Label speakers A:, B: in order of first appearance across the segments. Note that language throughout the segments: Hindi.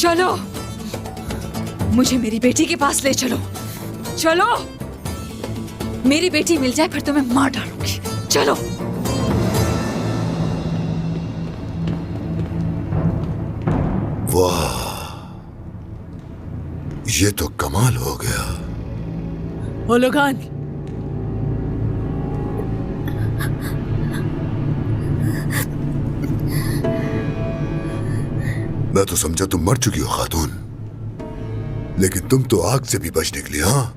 A: चलो, मुझे मेरी बेटी के पास ले चलो। चलो, मेरी बेटी मिल जाए फिर तुम्हें मार डालूंगी। चलो।
B: वाह, ये तो कमाल हो गया।
C: ओलोगान,
B: मैं तो समझा तुम मर चुकी हो खातून, लेकिन तुम तो आग से भी बच निकली। हाँ,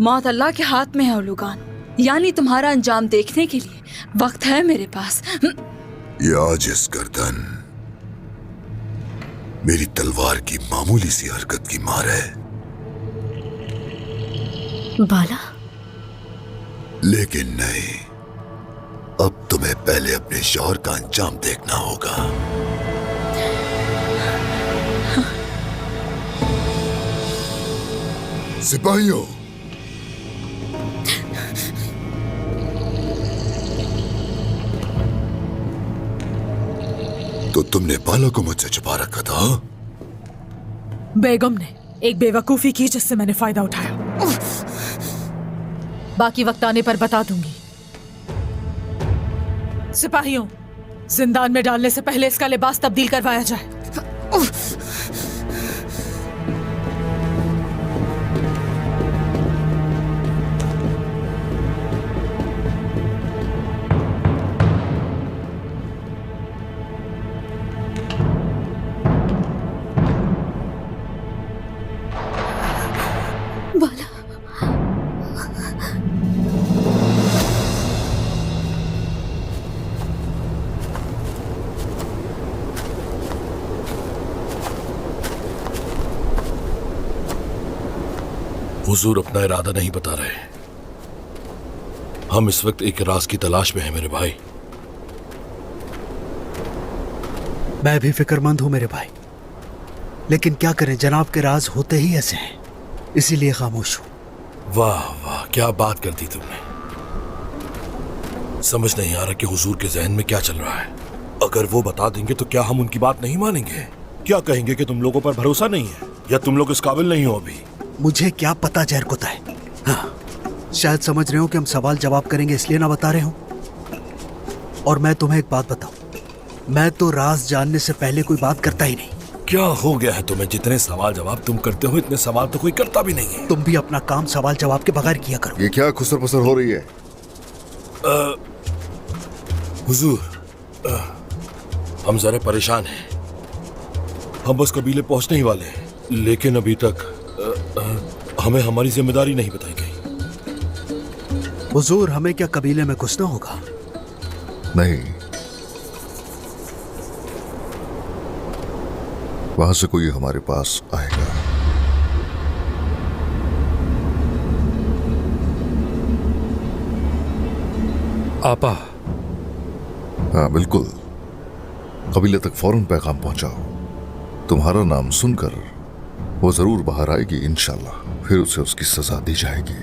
A: मौत अल्लाह के हाथ में है ओलोगान, यानी तुम्हारा अंजाम देखने के लिए वक्त है मेरे पास।
B: ये आजिज़ गर्दन मेरी तलवार की मामूली सी हरकत की मार है,
D: बाला।
B: लेकिन नहीं, अब तुम्हें पहले अपने शौहर का अंजाम देखना होगा। सिपाहियों, तो तुमने बाला को मुझसे छुपा रखा था?
C: बेगम ने एक बेवकूफी की जिससे मैंने फायदा उठाया। बाकी वक्त आने पर बता दूंगी। सिपाहियों, जिंदान में डालने से पहले इसका लिबास तब्दील करवाया जाए।
D: बाला,
E: हुजूर अपना इरादा नहीं बता रहे। हम इस वक्त एक राज की तलाश में हैं मेरे भाई।
F: मैं भी फिक्रमंद हूं मेरे भाई, लेकिन क्या करें, जनाब के राज होते ही ऐसे हैं, इसीलिए खामोश हूं।
E: वाह वाह, क्या बात कर दी तुमने। समझ नहीं आ रहा कि हुजूर के जहन में क्या चल रहा है। अगर वो बता देंगे तो क्या हम उनकी बात नहीं मानेंगे? क्या कहेंगे कि तुम लोगों पर भरोसा नहीं है या तुम लोग इस काबिल नहीं हो अभी?
F: मुझे क्या पता जहर कोता है। हाँ, शायद समझ रहे हो कि हम सवाल जवाब करेंगे इसलिए ना बता रहे हो। और मैं तुम्हें एक बात बताऊं, मैं तो राज जानने से पहले कोई बात करता ही नहीं।
E: क्या हो गया है तुम्हें? जितने सवाल जवाब तुम करते हो, इतने सवाल तो कोई करता भी नहीं है।
F: तुम भी अपना काम सवाल जवाब के बगैर किया करो।
B: ये क्या खुसर पुसर हो रही है?
E: हुजूर, हम जरा परेशान हैं। हम बस कबीले पहुंचने ही वाले हैं, लेकिन अभी तक हमें हमारी जिम्मेदारी नहीं बताई गई।
F: हुजूर, हमें क्या कबीले में घुसना होगा?
B: नहीं, वहां से कोई हमारे पास आएगा।
G: आपा।
B: हाँ बिल्कुल, कबीले तक फौरन पैगाम पहुंचाओ। तुम्हारा नाम सुनकर वो जरूर बाहर आएगी इंशाल्लाह, फिर उसे उसकी सजा दी जाएगी।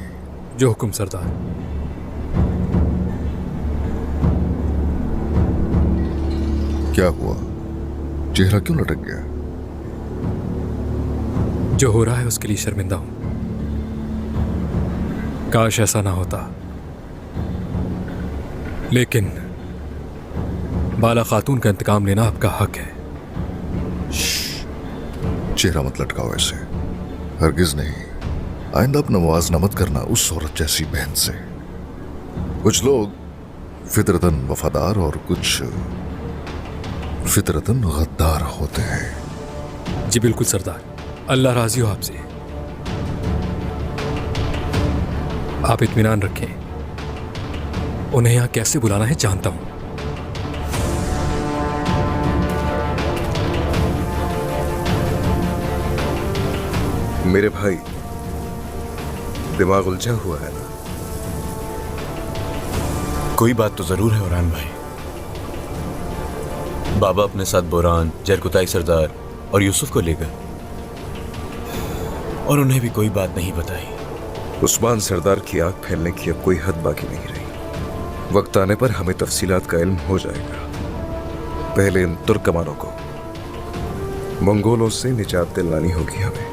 G: जो हुक्म सरदार।
B: क्या हुआ, चेहरा क्यों लटक गया?
G: जो हो रहा है उसके लिए शर्मिंदा हूं। काश ऐसा ना होता, लेकिन बाला खातून का इंतकाम लेना आपका हक है।
B: चेहरा मत लटकाओ ऐसे, हरगिज नहीं। आइंदा अपना मुआवजा मत करना उस औरत जैसी बहन से। कुछ लोग फितरतन वफादार और कुछ फितरतन गद्दार होते हैं।
G: जी बिल्कुल सरदार, अल्लाह राजी हो आपसे। आप इत्मीनान रखें, उन्हें यहां कैसे बुलाना है जानता हूं।
H: मेरे भाई, दिमाग उलझा हुआ है ना?
I: कोई बात तो जरूर है उरान भाई। बाबा अपने साथ बोरान, जरकुताई सरदार और यूसुफ को ले गए और उन्हें भी कोई बात नहीं बताई।
H: उस्मान सरदार की आग फैलने की अब कोई हद बाकी नहीं रही। वक्त आने पर हमें तफसीलात का इल्म हो जाएगा। पहले इन तुर्कमानों को मंगोलों से निजात दिलानी होगी हमें।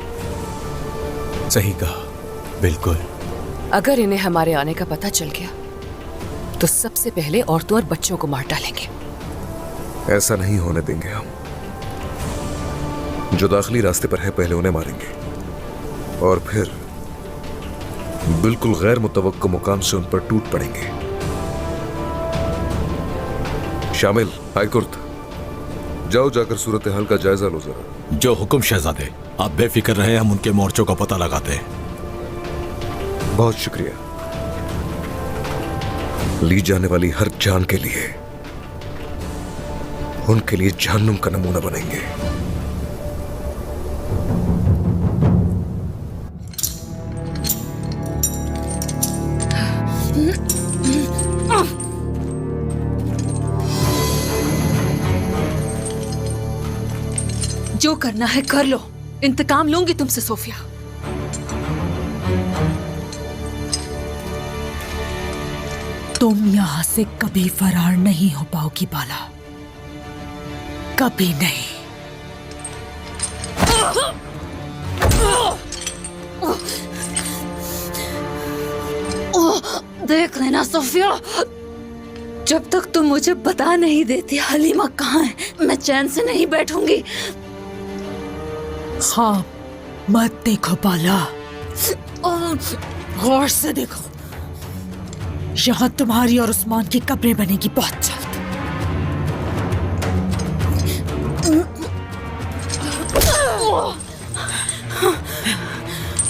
I: सही कहा, बिल्कुल।
D: अगर इन्हें हमारे आने का पता चल गया तो सबसे पहले औरतों और बच्चों को मार डालेंगे।
H: ऐसा नहीं होने देंगे हम। जो दाखिली रास्ते पर है पहले उन्हें मारेंगे और फिर बिल्कुल गैर मुतवक्को मुकाम से उन पर टूट पड़ेंगे। शामिल, हाईकुर्त, जाओ जाकर सूरत हाल का जायजा लो जरा।
J: जो हुक्म शहजादे, आप बेफिक्र रहे, हम उनके मोर्चों का पता लगाते हैं।
H: बहुत शुक्रिया। ली जाने वाली हर जान के लिए उनके लिए जहन्नुम का नमूना बनेंगे।
A: जो करना है कर लो, इंतकाम लूंगी तुमसे सोफिया।
C: तुम यहां से कभी फरार नहीं हो पाओगी बाला, कभी नहीं।
A: देख लेना सोफिया, जब तक तुम मुझे बता नहीं देती हलीमा कहाँ है, मैं चैन से नहीं बैठूंगी।
C: हाँ, मत देखो बाला, गौर से देखो। यहाँ तुम्हारी और उस्मान की कब्रें बनेगी बहुत जल्द।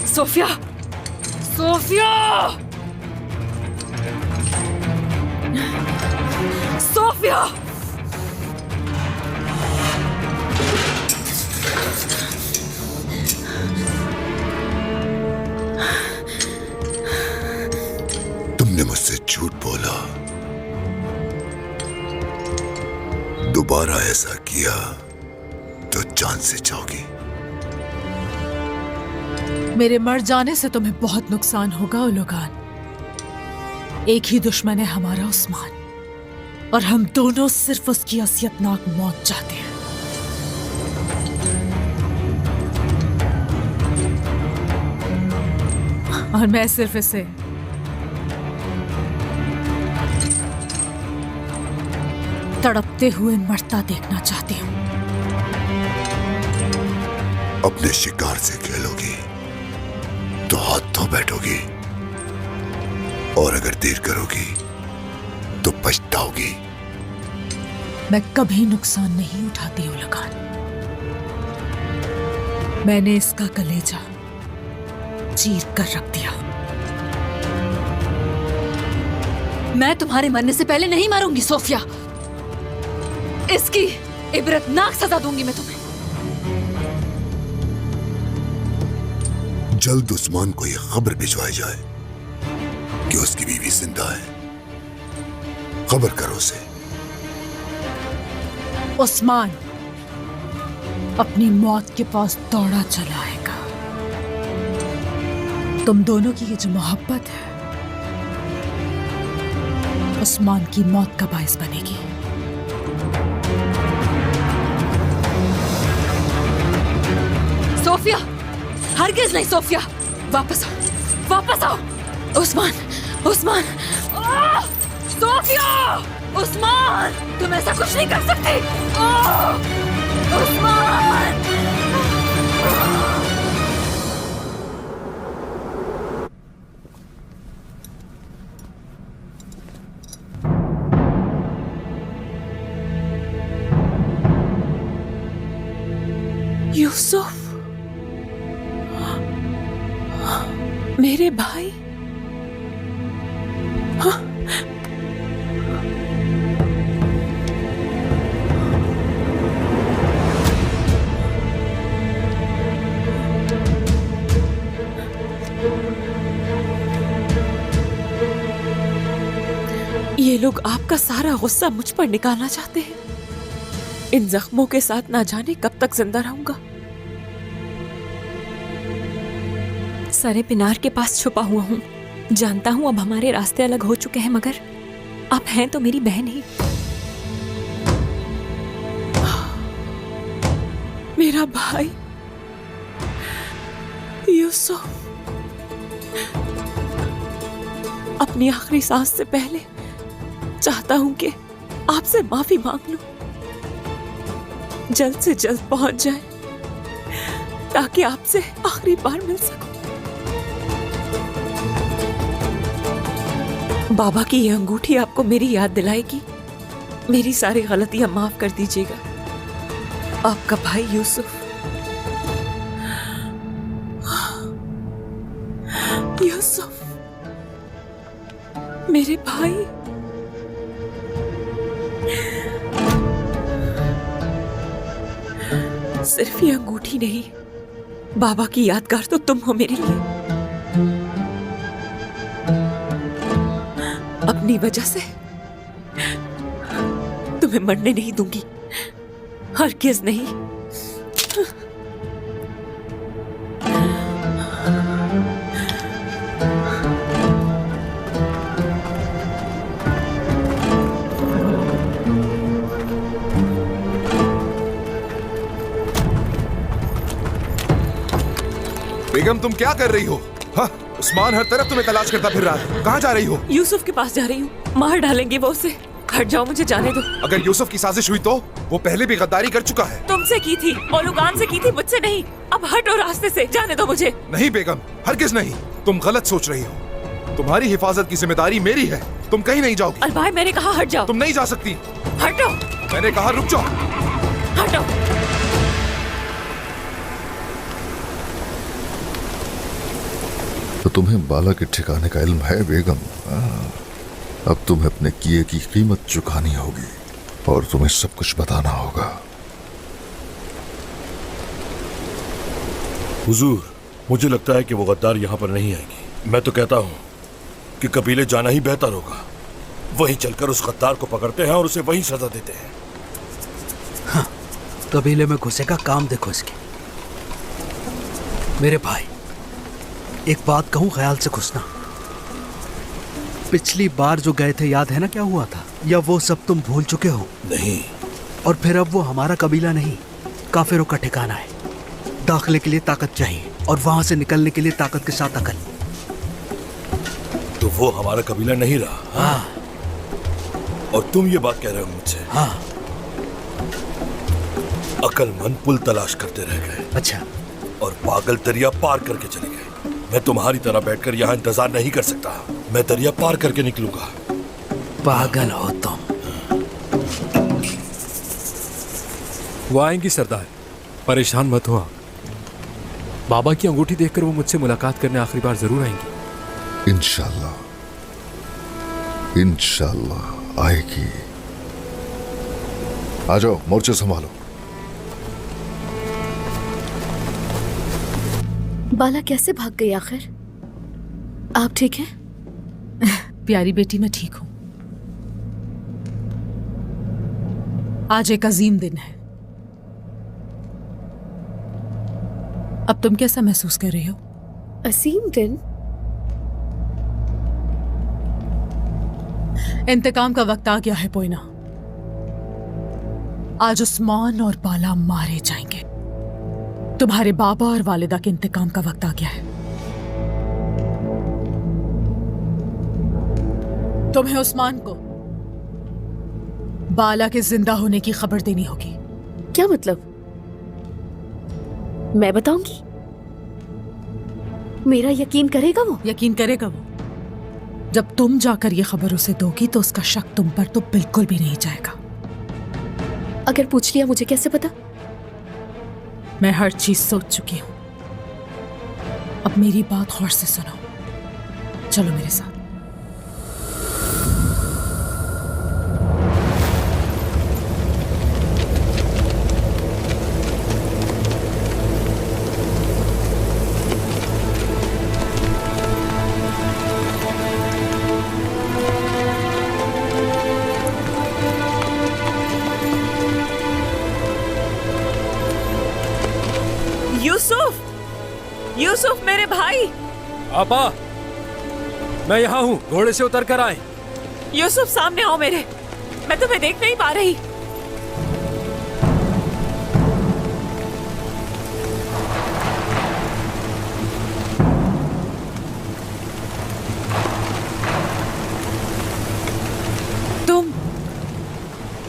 A: Sophia, Sophia, Sophia!
K: तुमने मुझसे झूठ बोला, दोबारा ऐसा किया तो जान से जाओगी।
C: मेरे मर जाने से तुम्हें बहुत नुकसान होगा उलुगान। एक ही दुश्मन है हमारा, उस्मान, और हम दोनों सिर्फ उसकी असियतनाक मौत चाहते हैं। और मैं सिर्फ इसे तड़पते हुए मरता देखना चाहती हूँ।
K: अपने शिकार से खेलोगी तो हाथ धो बैठोगी, और अगर देर करोगी तो पछताओगी।
C: मैं कभी नुकसान नहीं उठाती हूँ लगान। मैंने इसका कलेजा चीर कर रख दिया।
A: मैं तुम्हारे मरने से पहले नहीं मारूंगी सोफिया। इसकी इबरतनाक सजा दूंगी मैं तुम्हें।
K: जल्द उस्मान को यह खबर भिजवाई जाए कि उसकी बीवी जिंदा है। खबर करो उसे।
C: उस्मान अपनी मौत के पास दौड़ा चला आएगा। तुम दोनों की ये जो मोहब्बत है उस्मान की मौत का बायस बनेगी।
A: सोफिया, हरगिज नहीं सोफिया, वापस आओ, वापस आओ। उस्मान, उस्मान, सोफिया, उस्मान, तुम ऐसा कुछ नहीं कर सकते। उस्मान!
D: यूसुफ, मेरे भाई। ये लोग आपका सारा गुस्सा मुझ पर निकालना चाहते हैं। इन जख्मों के साथ ना जाने कब तक जिंदा रहूंगा।
L: सरे पिनार के पास छुपा हुआ हूँ। जानता हूँ अब हमारे रास्ते अलग हो चुके हैं, मगर आप हैं तो मेरी बहन ही।
D: मेरा भाई यूसुफ, अपनी आखिरी सांस से पहले चाहता हूं कि आपसे माफी मांग लूं, जल्द से जल्द पहुंच जाए ताकि आपसे आखिरी बार मिल सकूं। बाबा की यह अंगूठी आपको मेरी याद दिलाएगी। मेरी सारी गलतियां माफ कर दीजिएगा। आपका भाई यूसुफ। यूसुफ, मेरे भाई। सिर्फ ये अंगूठी नहीं, बाबा की यादगार तो तुम हो मेरे लिए। अपनी वजह से तुम्हें मरने नहीं दूंगी, हरगिज़ नहीं।
M: बेगम, तुम क्या कर रही हो? हाँ, उस्मान हर तरफ तुम्हें तलाश करता फिर रहा है। कहाँ जा रही हो?
D: यूसुफ के पास जा रही हूँ। मार डालेंगे वो उसे। हट जाओ, मुझे जाने दो।
M: अगर यूसुफ की साजिश हुई तो वो पहले भी गद्दारी कर चुका है।
D: तुमसे की थी, ओलुगान से की थी, मुझसे नहीं। अब हटो रास्ते से, जाने दो मुझे।
M: नहीं बेगम, हरगिज़ नहीं। तुम गलत सोच रही हो। तुम्हारी हिफाजत की जिम्मेदारी मेरी है। तुम कहीं नहीं जाओगी।
D: अलबाई, मैंने कहा हट जाओ।
M: तुम नहीं जा सकती।
D: हटो।
M: मैंने कहा रुक जाओ।
D: हटो।
B: तो तुम्हें बाला के ठिकाने का इल्म है बेगम। अब तुम्हें अपने किए की कीमत चुकानी होगी और तुम्हें सब कुछ बताना होगा।
E: हुजूर, मुझे लगता है कि वो गद्दार यहाँ पर नहीं आएंगे। मैं तो कहता हूँ कि कबीले जाना ही बेहतर होगा। वहीं चलकर उस गद्दार को पकड़ते हैं और उसे वहीं सजा देते हैं।
F: हाँ, कबीले में घुसेगा, काम देखो इसके। मेरे भाई, एक बात कहूं, ख्याल से घुसना। पिछली बार जो गए थे याद है ना क्या हुआ था? या वो सब तुम भूल चुके हो?
E: नहीं।
F: और फिर अब वो हमारा कबीला नहीं, काफिरों का ठिकाना है। दाखिले के लिए ताकत चाहिए और वहां से निकलने के लिए ताकत के साथ अकल।
E: तो वो हमारा कबीला नहीं रहा।
F: हाँ।
E: और तुम ये बात कह रहे हो मुझसे?
F: हाँ।
E: अकलमंद पुल तलाश करते रह गए।
F: अच्छा।
E: और पागल दरिया पार करके चले गए। मैं तुम्हारी तरह बैठकर यहाँ इंतजार नहीं कर सकता। मैं दरिया पार करके निकलूंगा।
F: पागल हो तुम।
G: वो आएंगी सरदार, परेशान मत हो आप। बाबा की अंगूठी देखकर वो मुझसे मुलाकात करने आखिरी बार जरूर आएंगी।
B: इंशाल्लाह, इंशाल्लाह आएगी। आ जाओ, मोर्चे संभालो।
N: बाला कैसे भाग गई आखिर? आप ठीक हैं?
C: प्यारी बेटी, मैं ठीक हूं। आज एक अजीम दिन है। अब तुम कैसा महसूस कर रही हो?
N: अजीम दिन?
C: इंतकाम का वक्त आ गया है पोइना। आज उस्मान और बाला मारे जाएंगे। तुम्हारे बाबा और वालिदा के इंतकाम का वक्त आ गया है। तुम्हें उस्मान को बाला के जिंदा होने की खबर देनी होगी।
N: क्या मतलब? मैं बताऊंगी? मेरा यकीन करेगा वो?
C: यकीन करेगा वो। जब तुम जाकर ये खबर उसे दोगी तो उसका शक तुम पर तो बिल्कुल भी नहीं जाएगा।
N: अगर पूछ लिया मुझे कैसे पता?
C: मैं हर चीज सोच चुकी हूं। अब मेरी बात गौर से सुनो। चलो मेरे साथ।
D: यूसुफ, यूसुफ मेरे भाई।
G: आपा, मैं यहाँ हूँ, घोड़े से उतर कर आए।
D: यूसुफ सामने आओ मेरे, मैं तुम्हें देख नहीं पा रही। तुम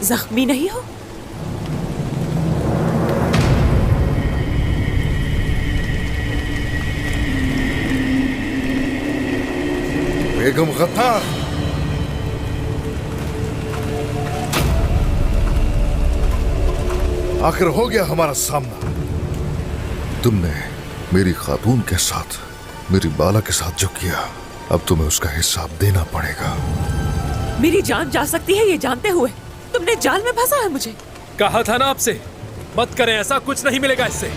D: जख्मी नहीं हो?
B: बेगम गद्दार, आखिर हो गया हमारा सामना। तुमने मेरी खातून के साथ, मेरी बाला के साथ जो किया, अब तुम्हें उसका हिसाब देना पड़ेगा।
D: मेरी जान जा सकती है ये जानते हुए तुमने जाल में फंसा है मुझे।
G: कहा था ना आपसे, मत करें ऐसा, कुछ नहीं मिलेगा इससे।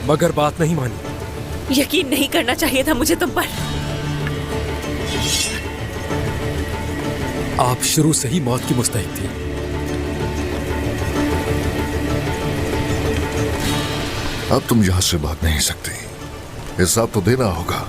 G: मगर बात नहीं मानी।
D: यकीन नहीं करना चाहिए था मुझे तुम पर।
G: आप शुरू से ही मौत की मुस्तहिक थी।
B: अब तुम यहां से भाग नहीं सकती, हिसाब तो देना होगा।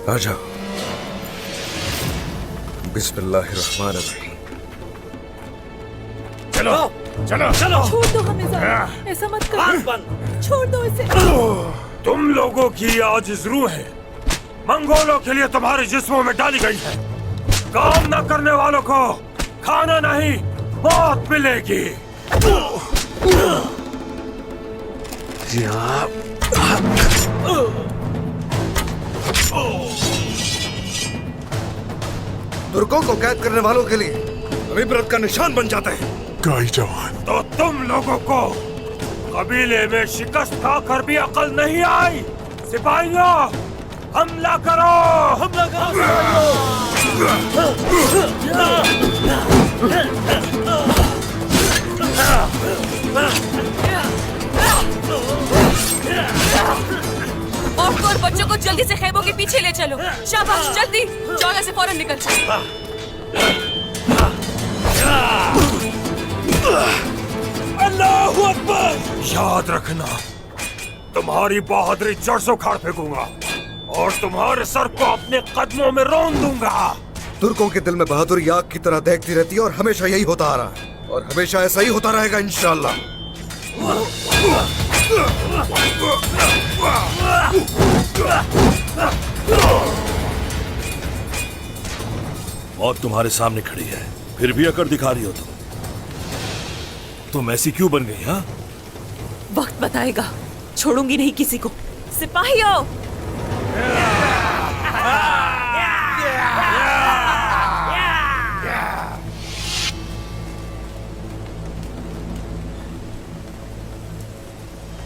H: आ जाओ। बिस्मिल्लाहिर्रहमानिर्रहीम।
E: चलो चलो चलो।
C: छोड़ दो हमें ज़रा, ऐसा मत करो। छोड़ दो इसे।
E: तुम लोगों की आजिज़ रूहें मंगोलों के लिए तुम्हारे जिस्मों में डाली गई है। काम न करने वालों को खाना नहीं, मौत मिलेगी।
H: तुर्कों को कैद करने वालों के लिए हम इबरत का निशान बन जाते हैं।
K: गाई जवान,
E: तो तुम लोगों को कबीले में शिकस्त खाकर भी अकल नहीं आई। सिपाहियों, हमला करो, हमला करो।
L: औरतों और बच्चों को जल्दी से खैमों के पीछे ले चलो। शाबाश, जल्दी चौला से फौरन निकल चलो।
E: अल्लाहू अकबर। याद रखना, तुम्हारी बहादुरी जड़ से उखाड़ फेंकूंगा और तुम्हारे सर को अपने कदमों में रौंद दूंगा।
H: तुर्कों के दिल में बहादुरी आग की तरह दहकती रहती है और हमेशा यही होता आ रहा है और हमेशा ऐसा ही होता रहेगा इंशाअल्लाह।
E: मौत तुम्हारे सामने खड़ी है, फिर भी अकड़ दिखा रही हो तुम ऐसी क्यों बन गई? हाँ,
D: वक्त बताएगा, छोड़ूंगी नहीं किसी को। सिपाहियों,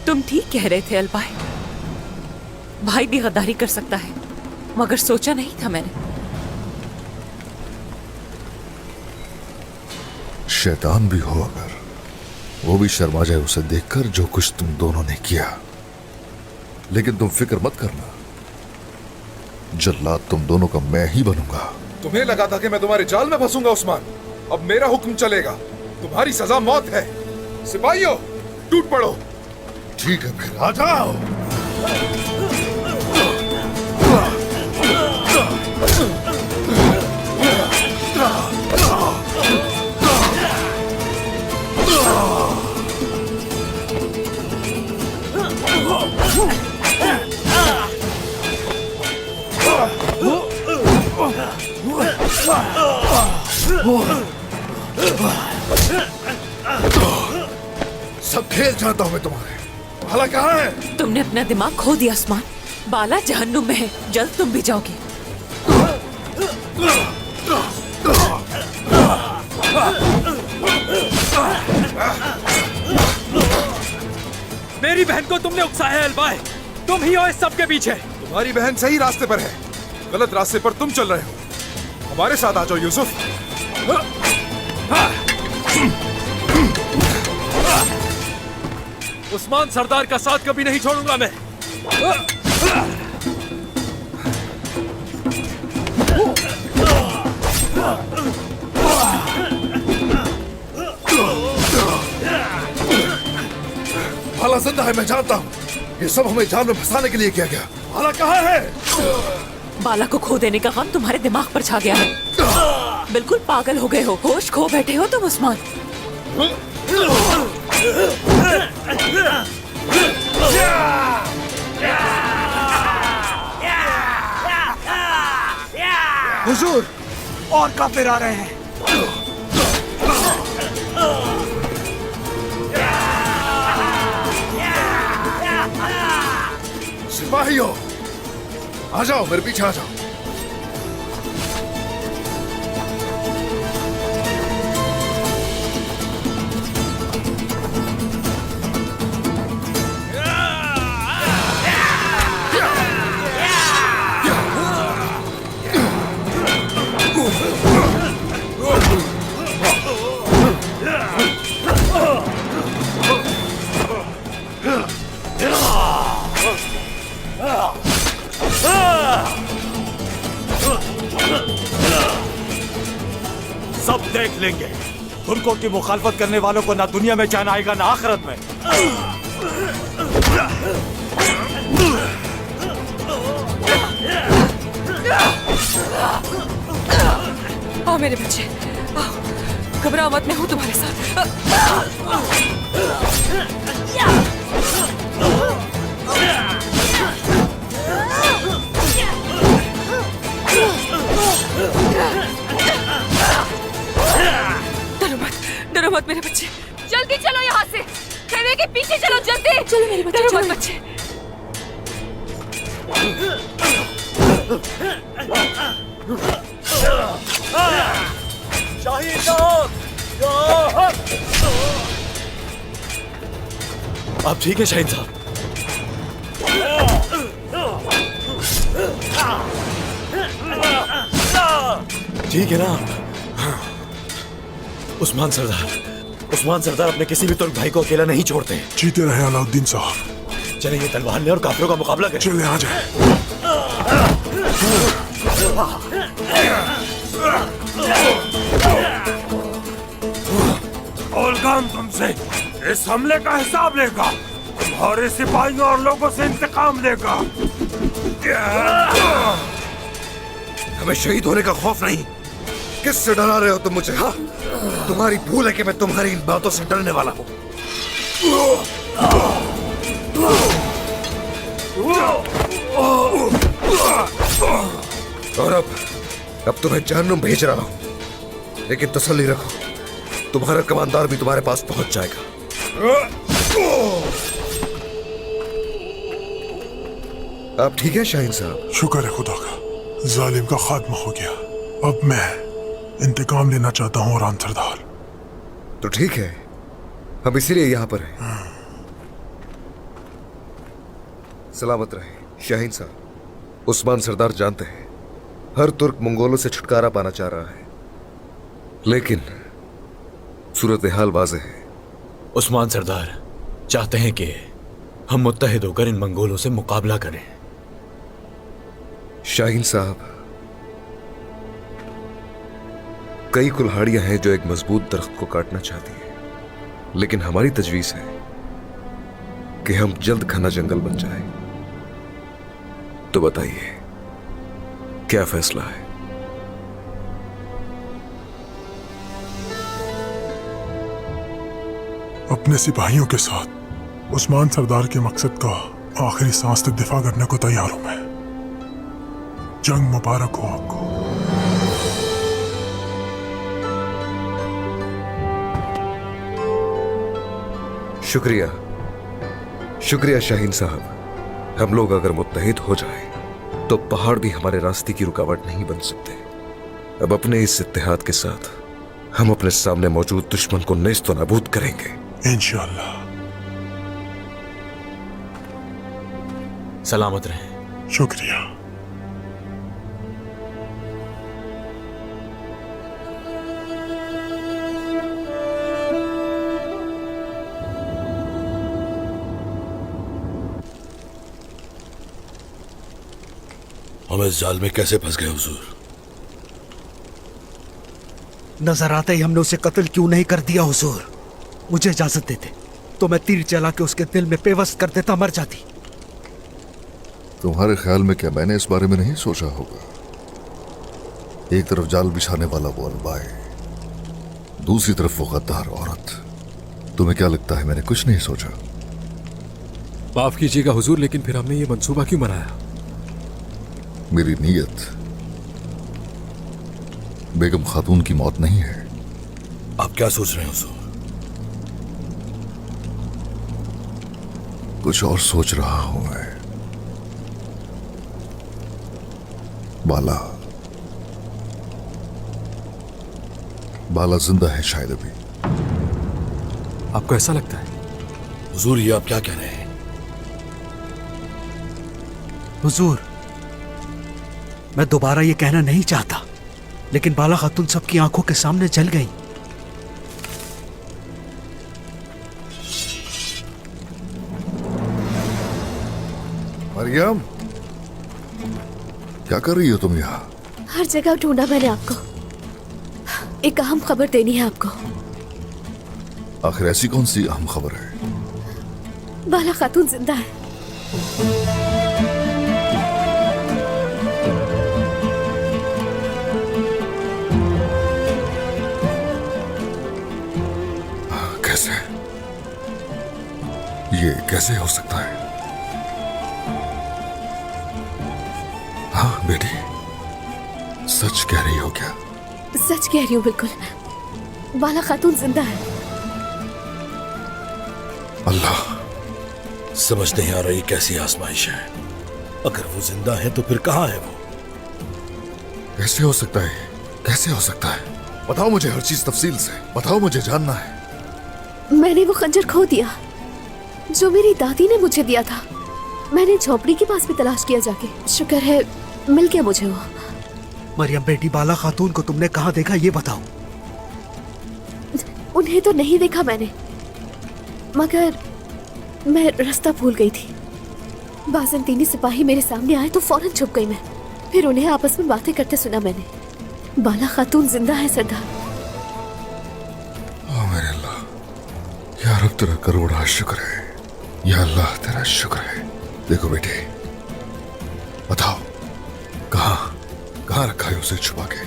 D: तुम ठीक कह रहे थे अलबाई। भाई भी गद्दारी कर सकता है, मगर सोचा नहीं था मैंने।
B: शैतान भी हो अगर, वो भी शर्मा जाए उसे देखकर जो कुछ तुम दोनों ने किया। लेकिन तुम फिक्र मत करना, जल्लाद तुम दोनों का मैं ही बनूंगा।
M: तुम्हें लगा था कि मैं तुम्हारे जाल में फंसूंगा उस्मान, अब मेरा हुक्म चलेगा। तुम्हारी सजा मौत है। सिपाहियों, टूट पड़ो।
B: ठीक है, फिर आ जाओ। सब खेल चाहता हूं मैं तुम्हारे। बाला कहाँ है?
D: तुमने अपना दिमाग खो दिया उस्मान। बाला जहन्नुम में है, जल्द तुम भी जाओगे।
G: मेरी बहन को तुमने उकसाया है अलबाई, तुम ही हो इस सब के पीछे।
M: तुम्हारी बहन सही रास्ते पर है, गलत रास्ते पर तुम चल रहे हो। हमारे साथ आ जाओ यूसुफ।
G: उस्मान सरदार का साथ कभी नहीं छोड़ूंगा मैं।
B: बाला जिंदा है, मैं जानता हूं। ये सब हमें जाल में फंसाने के लिए किया गया। बाला कहाँ है?
D: बाला को खो देने का गम तुम्हारे दिमाग पर छा गया है। बिल्कुल पागल हो गए हो, होश खो बैठे हो तुम उस्मान।
F: हुजूर, और काफिर आ रहे हैं।
B: सिपाहियों, आ जाओ, मेरे पीछे आ जाओ।
O: सब देख लेंगे। तुर्कों की मुखालफत करने वालों को ना दुनिया में चैन आएगा ना आखिरत में।
D: आओ मेरे बच्चे, आओ, घबराओ मत, मैं हूं तुम्हारे साथ। डरो मत मेरे बच्चे।
A: जल्दी चलो यहाँ से, खेमे के पीछे चलो जल्दी।
D: चलो मेरे बच्चे,
A: डरो मत बच्चे।
O: अब ठीक है शाहिद साहब? ठीक है ना? उस्मान सरदार अपने किसी भी तुर्क भाई को अकेला नहीं छोड़ते।
K: जीते रहे अलाउद्दीन साहब।
O: चले ये तलवार ले और काफिरों का मुकाबला करें।
K: चले आ जाए।
O: ओलगान तुमसे इस हमले का हिसाब लेगा, तुम्हारे सिपाहियों और लोगों से इंतकाम लेगा।
B: हमें शहीद होने का खौफ नहीं। किससे डरा रहे हो तुम मुझे? हाँ, तुम्हारी भूल है कि मैं तुम्हारी इन बातों से डरने वाला हूँ। और अब तुम्हें जहन्नुम भेज रहा हूँ, लेकिन तसल्ली रखो, तुम्हारा कमांडर भी तुम्हारे पास पहुंच जाएगा। आप ठीक है शाहीन साहब?
K: शुक्र है खुदा का, जालिम का खात्मा हो गया। अब मैं इंतकाम लेना चाहता हूँ औरान सरदार।
B: तो ठीक है, हम इसीलिए यहाँ पर हैं। सलामत रहे शाहीन साहब। उस्मान सरदार जानते हैं हर तुर्क मंगोलों से छुटकारा पाना चाह रहा है, लेकिन सूरत हाल वाज़ेह है।
I: उस्मान सरदार चाहते हैं कि हम मुत्तहिद होकर इन मंगोलों से मुकाबला करें।
B: शाहीन साहब, कई कुल्हाड़ियां हैं जो एक मजबूत दरख्त को काटना चाहती हैं, लेकिन हमारी तजवीज़ है कि हम जल्द घना जंगल बन जाए। तो बताइए क्या फैसला है?
K: अपने सिपाहियों के साथ उस्मान सरदार के मकसद का आखिरी सांस तक दिफा करने को तैयार हूं मैं। जंग मुबारक हो आपको।
B: शुक्रिया, शुक्रिया शाहीन साहब। हम लोग अगर मुत्तहिद हो जाए तो पहाड़ भी हमारे रास्ते की रुकावट नहीं बन सकते। अब अपने इस इत्तेहाद के साथ हम अपने सामने मौजूद दुश्मन को नेस्त व नाबूद करेंगे
K: इंशाअल्लाह।
I: सलामत रहें।
K: शुक्रिया।
E: हम इस जाल में कैसे फंस गए हुजूर?
F: नजर आते ही हमने उसे कत्ल क्यों नहीं कर दिया हुजूर? मुझे इजाजत देते तो मैं तीर चला के उसके दिल में पेवस्त कर देता, मर जाती।
B: तुम्हारे ख्याल में क्या मैंने इस बारे में नहीं सोचा होगा? एक तरफ जाल बिछाने वाला वो अलबाए, दूसरी तरफ वो गद्दार औरत। तुम्हें क्या लगता है मैंने कुछ नहीं सोचा?
G: माफ कीजिएगा हुजूर, लेकिन फिर हमने ये मंसूबा क्यों बनाया?
B: मेरी नीयत बेगम खातून की मौत नहीं है।
E: आप क्या सोच रहे हैं हुजूर?
B: कुछ और सोच रहा हूं मैं। बाला जिंदा है शायद अभी।
G: आपको ऐसा लगता है?
E: हुजूर ये आप क्या कह रहे हैं?
F: हुजूर, मैं दोबारा ये कहना नहीं चाहता, लेकिन बाला खातून सबकी आंखों के सामने जल गई।
B: मरियम, क्या कर रही हो तुम यहाँ?
N: हर जगह ढूंढा मैंने आपको। एक अहम खबर देनी है आपको।
B: आखिर ऐसी कौन सी अहम खबर है?
N: बाला खातून जिंदा है।
B: कैसे? ये कैसे हो सकता है? हाँ बेटी, सच कह रही हो क्या?
N: सच कह रही हूँ, बिल्कुल। बाला खातून जिंदा है।
B: अल्लाह,
E: समझ नहीं आ रही कैसी आजमाइश है। अगर वो जिंदा है तो फिर कहाँ है वो?
B: कैसे हो सकता है? कैसे हो सकता है? बताओ मुझे हर चीज तफसील से बताओ, मुझे जानना है।
N: मैंने वो खंजर खो दिया जो मेरी दादी ने मुझे दिया था। मैंने झोपड़ी के पास भी तलाश किया जाके। शुक्र है मिल गया मुझे वो।
F: मरियम बेटी, बाला खातून को तुमने कहाँ देखा ये बताओ।
N: उन्हें तो नहीं देखा मैंने, मगर मैं रास्ता भूल गई थी। बाज़ंतीनी सिपाही मेरे सामने आए तो फौरन छुप गई मैं। फिर उन्हें आपस में बातें करते सुना मैंने। बाला खातून जिंदा है सरदार।
B: ओ मेरे अल्लाह, या रब तेरा करोड़ा शुक्र है। या अल्लाह तेरा शुक्र है। देखो बेटे, बताओ कहाँ रखा है उसे छुपा के?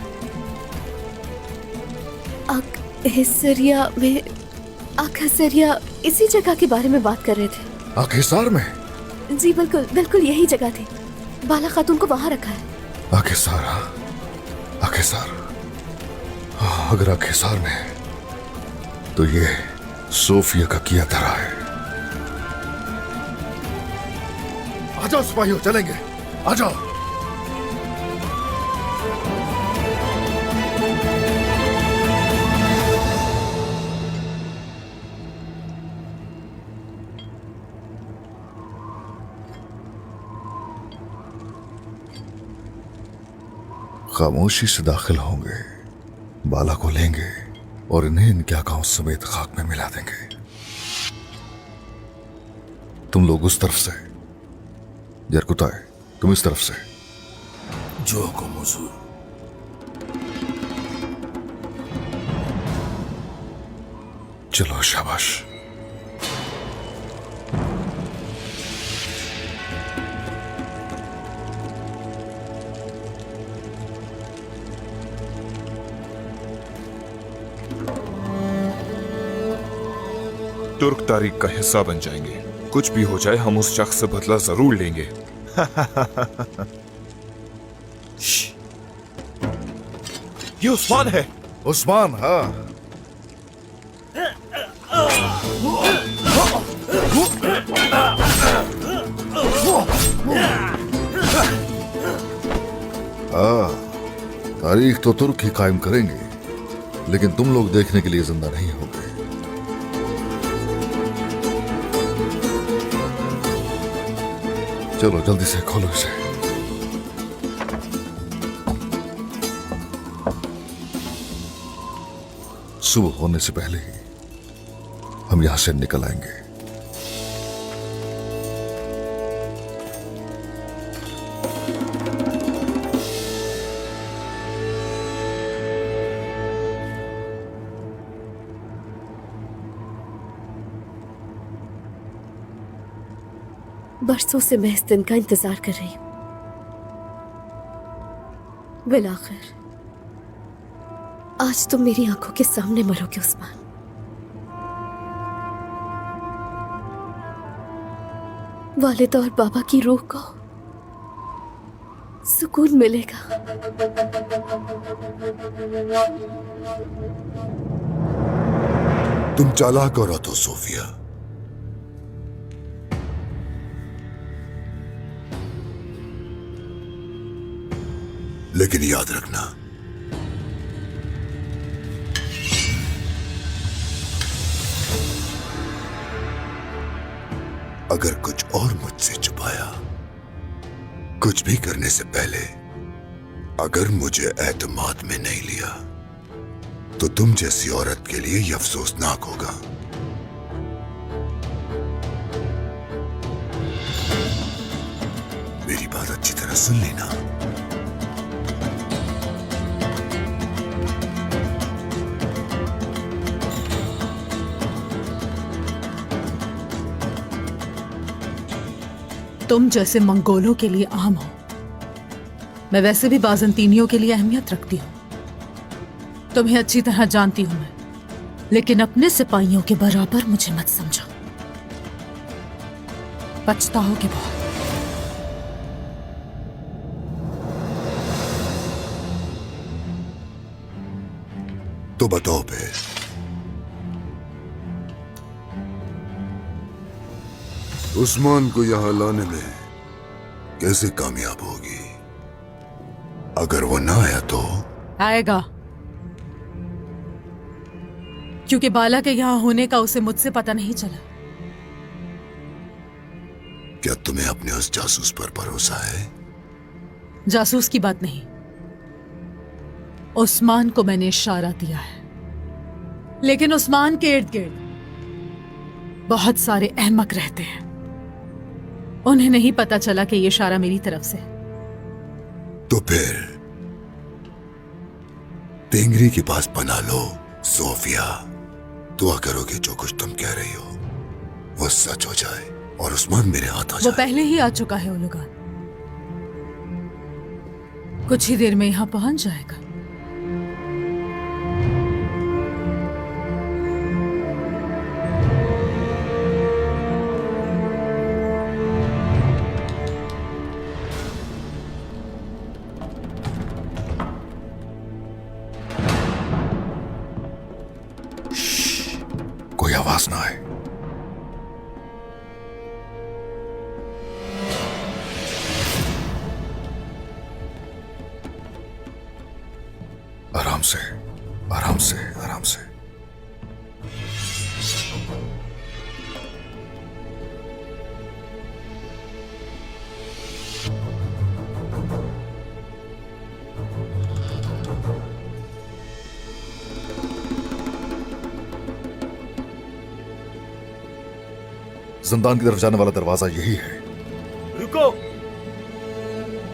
N: हिस्सरिया में। हिस्सरिया इसी जगह के बारे में बात कर रहे थे।
B: आखिसार में?
N: जी बिल्कुल बिल्कुल यही जगह थी। बाला खातून को वहां रखा है।
B: आखिसार? आखिसार, अगर आखिसार में है तो ये सोफिया का किया धरा है। आ जाओ सिपाहियों, चलेंगे। आ जाओ। खामोशी से दाखिल होंगे, बाला को लेंगे और इन्हें इनके आकाओं समेत खाक में मिला देंगे। तुम लोग उस तरफ से, जरकुताए तुम इस तरफ से।
E: जो हुकुम हुजूर।
B: चलो शाबाश।
P: तुर्क तारीख का हिस्सा बन जाएंगे। कुछ भी हो जाए हम उस शख्स से बदला जरूर लेंगे।
E: ये उस्मान है।
B: उस्मान? हाँ। तारीख तो तुर्क ही कायम करेंगे, लेकिन तुम लोग देखने के लिए जिंदा नहीं होगे। चलो जल्दी से खोलो इसे। सुबह होने से पहले ही हम यहां से निकल आएंगे।
N: बरसों से मैं इस दिन का इंतजार कर रही हूं। बिल आखिर आज तुम मेरी आंखों के सामने मरोगे उस्मान। वालिद और बाबा की रूह को सुकून मिलेगा।
Q: तुम चालाक औरत हो सोफिया। लेकिन याद रखना, अगर कुछ और मुझसे छुपाया, कुछ भी करने से पहले अगर मुझे एतमाद में नहीं लिया, तो तुम जैसी औरत के लिए यह अफसोसनाक होगा। मेरी बात अच्छी तरह सुन लेना।
C: तुम जैसे मंगोलों के लिए आम हो, मैं वैसे भी बाजंतीनियों के लिए अहमियत रखती हूं। तुम्हें अच्छी तरह जानती हूं मैं, लेकिन अपने सिपाहियों के बराबर मुझे मत समझो। पछताओगे बहुत।
Q: तो बताओ फिर, उस्मान को यहां लाने में कैसे कामयाब होगी? अगर वो ना आया तो?
C: आएगा, क्योंकि बाला के यहां होने का उसे मुझसे पता नहीं चला।
Q: क्या तुम्हें अपने उस जासूस पर भरोसा है?
C: जासूस की बात नहीं, उस्मान को मैंने इशारा दिया है, लेकिन उस्मान के इर्द गिर्द बहुत सारे अहमक रहते हैं। उन्हें नहीं पता चला कि ये इशारा मेरी तरफ से।
Q: तो फिर तेंगरी के पास पना लो सोफिया। दुआ करो कि जो कुछ तुम कह रही हो वो सच हो जाए और उस्मान मेरे हाथ आ जाए।
C: वो पहले ही आ चुका है ओलुगान, कुछ ही देर में यहां पहुंच जाएगा।
B: कोई आवाज ना आए। आराम से, आराम से, आराम से। जिंदान की तरफ जाने वाला दरवाजा यही है।
E: रुको,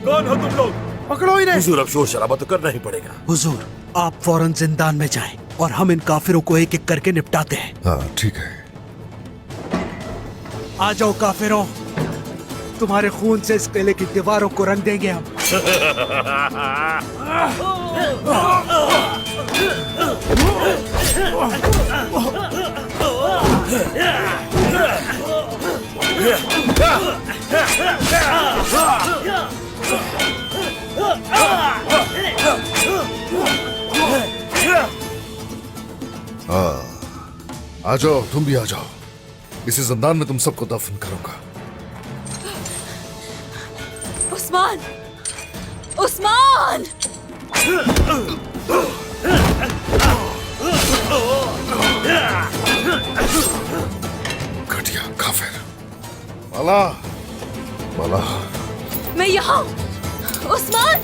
E: कौन हो तुम लोग?
F: पकड़ो इन्हें।
E: हुजूर, अब शोर शराबा तो करना ही पड़ेगा।
F: हुजूर, आप फौरन जिंदान में जाएं और हम इन काफिरों को एक एक करके निपटाते हैं।
B: हाँ ठीक है।
F: आ जाओ काफिरों, तुम्हारे खून से इस किले की दीवारों को रंग देंगे हम।
B: आ जाओ, तुम भी आ जाओ। इसी जिंदान में तुम सबको दफन करूंगा।
A: उस्मान! उस्मान!
B: घटिया काफिर। बाला, बाला।
A: मैं यहाँ। उस्मान!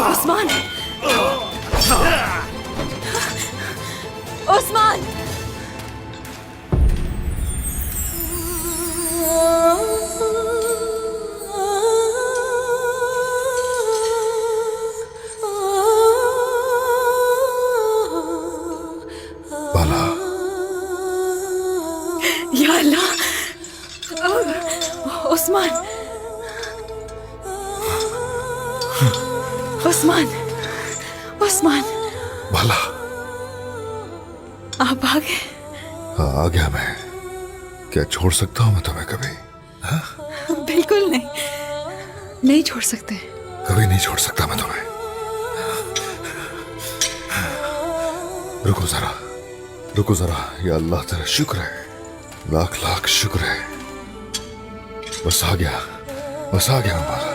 A: उस्मान! उस्मान! अल्लाह, उस्मान, उस्मान, उस्मान,
B: बाला,
A: आप आ गए।
B: हाँ, आ गया मैं। क्या छोड़ सकता हूँ मैं तुम्हें कभी?
A: बिल्कुल नहीं, नहीं छोड़ सकते।
B: कभी नहीं छोड़ सकता मैं तुम्हें। रुको जरा, रुको जरा। या अल्लाह तेरा शुक्र है, लाख लाख शुक्र है। बस आ गया, बस आ गया हमारा।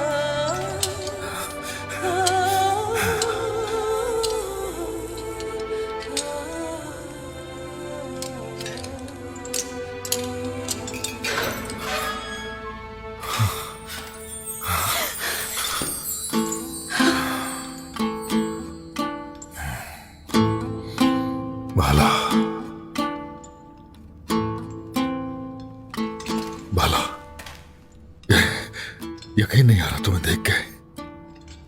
B: बाला, बाला, यकीन नहीं आ रहा तुम्हें देख के।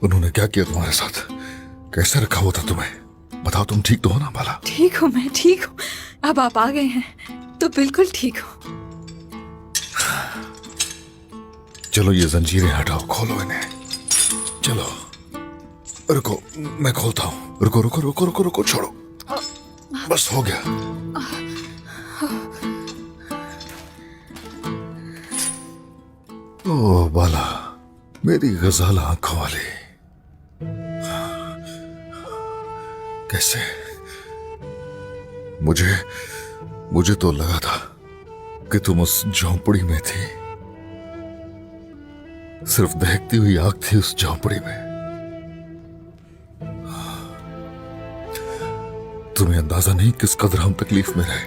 B: उन्होंने क्या किया तुम्हारे साथ? कैसे रखा हुआ था तुम्हें? बताओ, तुम ठीक तो हो ना बाला?
A: ठीक हूँ, मैं ठीक हूँ। अब आप आ गए हैं तो बिल्कुल ठीक हूँ।
B: चलो ये जंजीरें हटाओ, खोलो इन्हें। चलो, रुको, मैं खोलता हूँ। रुको रुको रुको रुको रुको, छोड़ो। बस हो गया। ओ बाला, मेरी गजाल आंखों वाली, कैसे? मुझे तो लगा था कि तुम उस झोंपड़ी में थी। सिर्फ दहकती हुई आग थी उस झोंपड़ी में। तुम्हें अंदाजा नहीं किस कदर हम तकलीफ में रहे।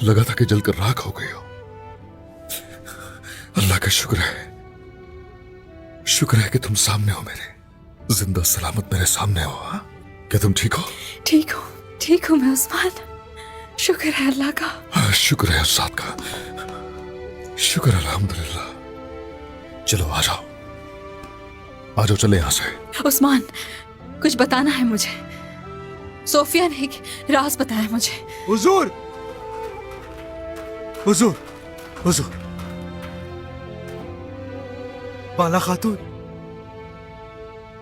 B: लगा था कि जलकर राख हो गई हो। अल्लाह का शुक्र है, शुक्र है कि तुम सामने हो मेरे, जिंदा सलामत मेरे सामने हो। हा? क्या तुम ठीक हो?
A: ठीक हूँ, ठीक हूँ मैं उस्मान। शुक्र है अल्लाह का।
B: हाँ, शुक्र है उस्ताद का, शुक्र अल्हम्दुलिल्लाह। चलो आ जाओ, आ जाओ, चले यहां से।
A: उस्मान, कुछ बताना है मुझे। सोफिया ने एक राज बताया मुझे।
F: हुजूर, हुजूर, हुजूर, बाला खातून,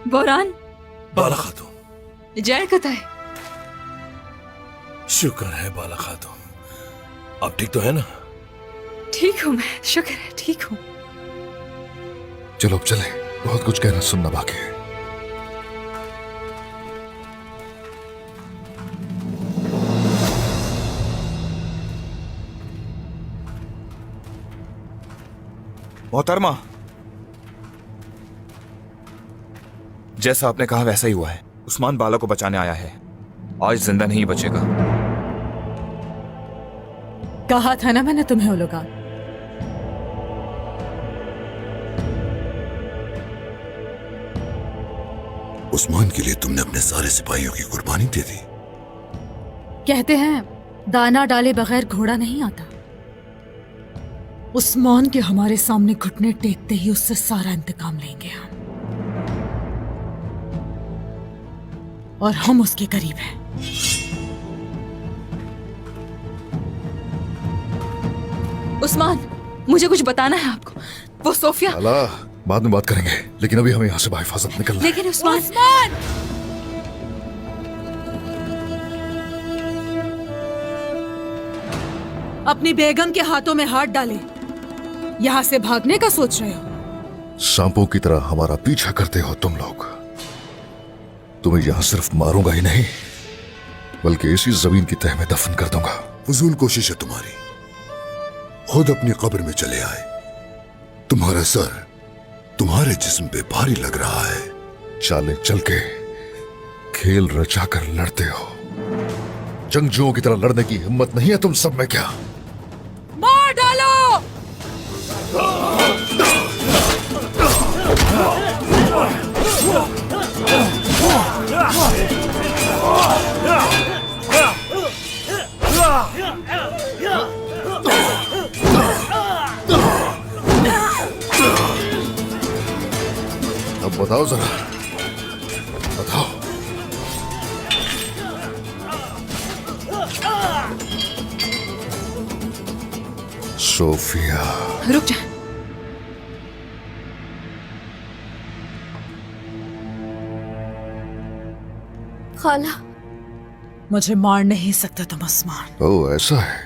A: बोरान,
E: बाला खातून,
A: जय कताई।
E: शुक्र है बाला खातून, आप ठीक तो है ना?
A: ठीक हूँ मैं, शुक्र है, ठीक हूँ।
B: चलो अब चले, बहुत कुछ कहना सुनना बाकी है।
P: मोहतरमा, जैसा आपने कहा वैसा ही हुआ है। उस्मान बाला को बचाने आया है, आज जिंदा नहीं बचेगा।
C: कहा था ना मैंने तुम्हें उलगा।
Q: उस्मान के लिए तुमने अपने सारे सिपाहियों की कुर्बानी दे दी।
C: कहते हैं दाना डाले बगैर घोड़ा नहीं आता। उस्मान के हमारे सामने घुटने टेकते ही उससे सारा इंतकाम लेंगे हम, और हम उसके करीब हैं।
A: उस्मान, मुझे कुछ बताना है आपको। वो सोफिया।
B: अल्लाह, बाद में बात करेंगे, लेकिन अभी हमें यहाँ से बाहिफाजत निकलना है।
A: लेकिन उस्मान,
C: अपनी बेगम के हाथों में हाथ डाले, यहां से भागने का सोच रहे हो?
B: सांपों की तरह हमारा पीछा करते हो तुम लोग। तुम्हें यहां सिर्फ मारूंगा ही नहीं, बल्कि इसी जमीन की तह में दफन कर दूंगा।
Q: फजूल कोशिश है तुम्हारी। खुद अपनी कब्र में चले आए। तुम्हारा सर तुम्हारे जिस्म पे भारी लग रहा है।
B: चालें चल के खेल रचाकर लड़ते हो। जंगजुओं की तरह लड़ने की हिम्मत नहीं है तुम सब में क्या?
C: मार डालो!
B: अब बताओ जरा, बताओ। सोफिया।
A: रुक जा।
N: खाला,
C: मुझे मार नहीं सकता तुम उस्मान।
B: ओह ऐसा है।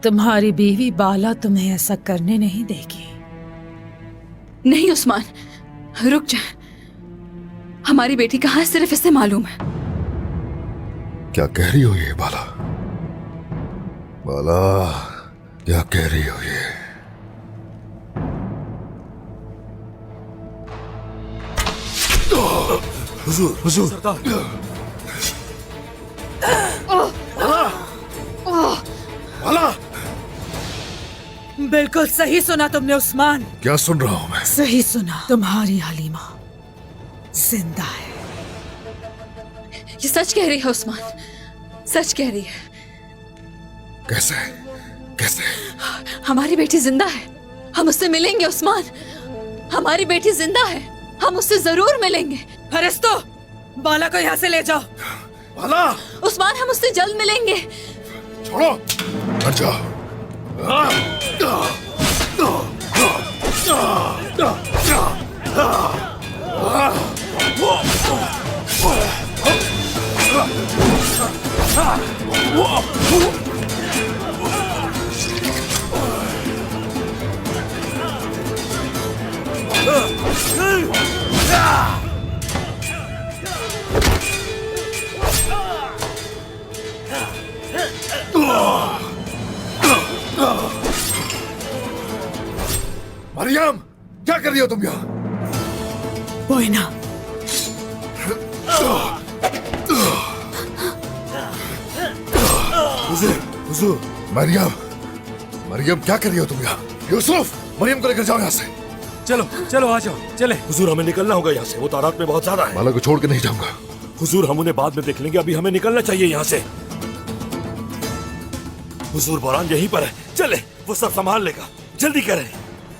C: तुम्हारी बीवी बाला तुम्हें ऐसा करने नहीं देगी।
A: नहीं उस्मान, रुक जा। हमारी बेटी कहाँ है सिर्फ इसे मालूम है।
B: क्या कह रही हो ये बाला? बाला क्या कह रही हो ये?
E: हुजूर, हुजूर।
B: बाला!
C: बिल्कुल सही सुना तुमने उस्मान।
B: क्या सुन रहा हूं मैं?
C: सही सुना। तुम्हारी हलीमा जिंदा है।
A: ये सच कह रही है उस्मान, सच कह रही है।
B: कैसे? कैसे?
A: हमारी बेटी जिंदा है, हम उससे मिलेंगे उस्मान। हमारी बेटी जिंदा है, हम उससे जरूर मिलेंगे।
C: फरिश्तो, बाला को यहाँ से ले जाओ।
B: बाला!
A: उस्मान, हम उससे जल्द मिलेंगे।
B: छोड़ो, हट जाओ। मरियम, क्या कर रही हो तुम यहाँ?
C: कोई ना।
B: हुजूर, हुजूर। मरियम, मरियम क्या कर रही हो तुम यहाँ? यूसुफ, मरियम को लेकर जाओ यहाँ से।
G: चलो चलो आ जाओ, चले।
E: हुजूर, हमें निकलना होगा यहाँ से, वो तादाद में बहुत ज्यादा है।
B: बाला को छोड़ के नहीं जाऊंगा।
E: हुजूर, हम उन्हें बाद में देख लेंगे, अभी हमें निकलना चाहिए यहाँ से। हुजूर, बोरान यहीं पर है, चले, वो सब संभाल लेगा, जल्दी करें।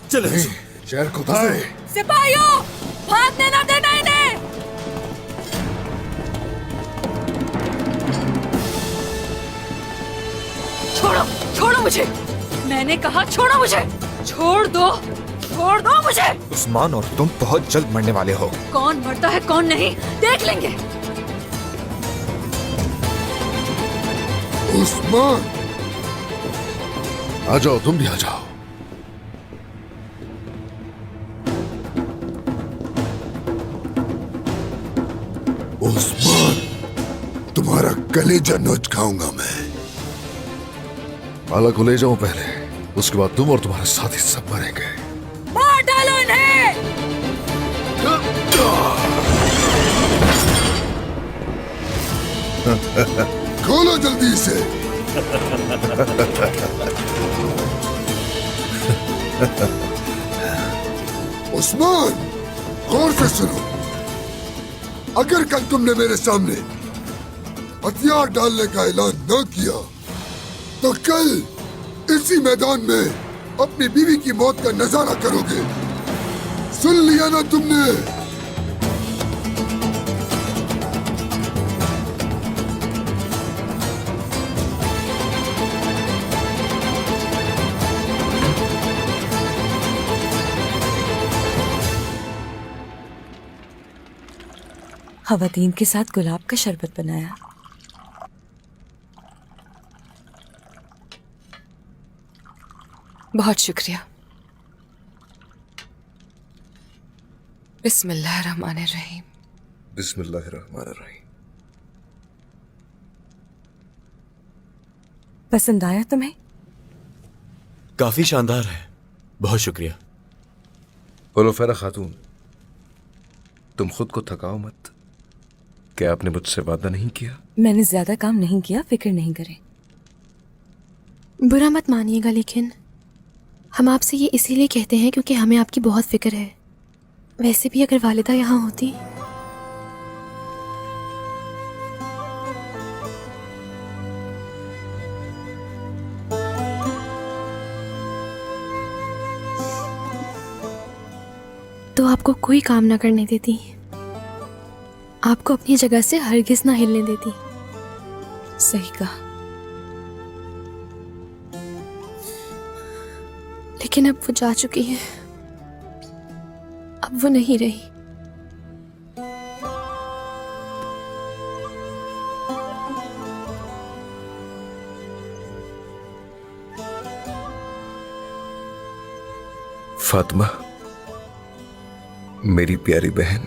E: चले हुजूर।
B: शहर को दाए।
A: सिपाहियों, भागने ना देना इन्हें। छोड़ो, छोड़ो मुझे। मैंने कहा छोड़ो मुझे। छोड़ दो, छोड़ दो मुझे।
P: उस्मान और तुम बहुत जल्द मरने वाले हो।
A: कौन मरता है कौन नहीं देख लेंगे।
B: उस्मान, आ जाओ, तुम भी आ जाओ।
Q: उस्मान, तुम्हारा कलेजा नोच खाऊंगा मैं।
B: बाला को ले जाओ पहले, उसके बाद तुम और तुम्हारे साथी सब मरेंगे।
A: मार डालो इन्हें।
Q: खोलो जल्दी से। उस्मान, गौर से सुनो। अगर कल तुमने मेरे सामने हथियार डालने का ऐलान न किया तो कल इसी मैदान में अपनी बीवी की मौत का नजारा करोगे। सुन लिया ना तुमने?
L: खवातीन के साथ गुलाब का शरबत बनाया।
D: बहुत शुक्रिया। बिस्मिल्लाहिर्रहमानिर्रहीम।
H: बिस्मिल्लाहिर्रहमानिर्रहीम।
L: पसंद आया तुम्हें?
I: काफी शानदार है, बहुत शुक्रिया।
H: बोलो फेरा खातून, तुम खुद को थकाओ मत। क्या आपने मुझसे वादा नहीं किया?
L: मैंने ज्यादा काम नहीं किया, फिक्र नहीं करें।
N: बुरा मत मानिएगा, लेकिन हम आपसे ये इसीलिए कहते हैं क्योंकि हमें आपकी बहुत फिक्र है। वैसे भी अगर वालिदा यहाँ होती तो आपको कोई काम ना करने देती, आपको अपनी जगह से हरगिज ना हिलने देती।
L: सही कहा।
N: लेकिन अब वो जा चुकी है, अब वो नहीं रही।
H: फातिमा, मेरी प्यारी बहन।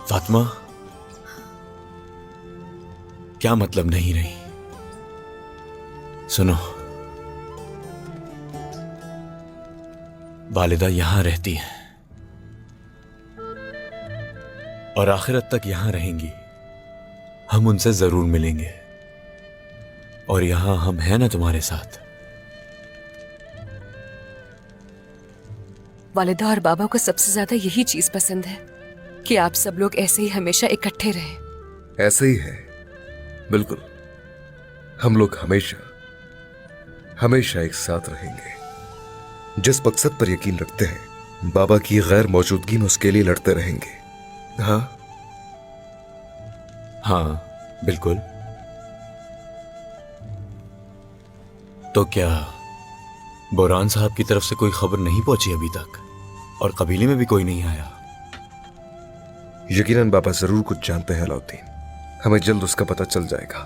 I: फातिमा, क्या मतलब नहीं रही? सुनो, वालिदा यहां रहती है और आखिरत तक यहां रहेंगी। हम उनसे जरूर मिलेंगे और यहां हम हैं ना तुम्हारे साथ।
R: वालिदा और बाबा को सबसे ज्यादा यही चीज पसंद है कि आप सब लोग ऐसे ही हमेशा इकट्ठे रहें।
H: ऐसे ही है, बिल्कुल। हम लोग हमेशा हमेशा एक साथ रहेंगे। जिस मकसद पर यकीन रखते हैं, बाबा की गैर मौजूदगी में उसके लिए लड़ते रहेंगे। हाँ
I: हाँ, बिल्कुल। तो क्या बोरान साहब की तरफ से कोई खबर नहीं पहुंची अभी तक? और कबीले में भी कोई नहीं आया?
H: यकीनन बाबा जरूर कुछ जानते हैं अलाउद्दीन। हमें जल्द उसका पता चल जाएगा।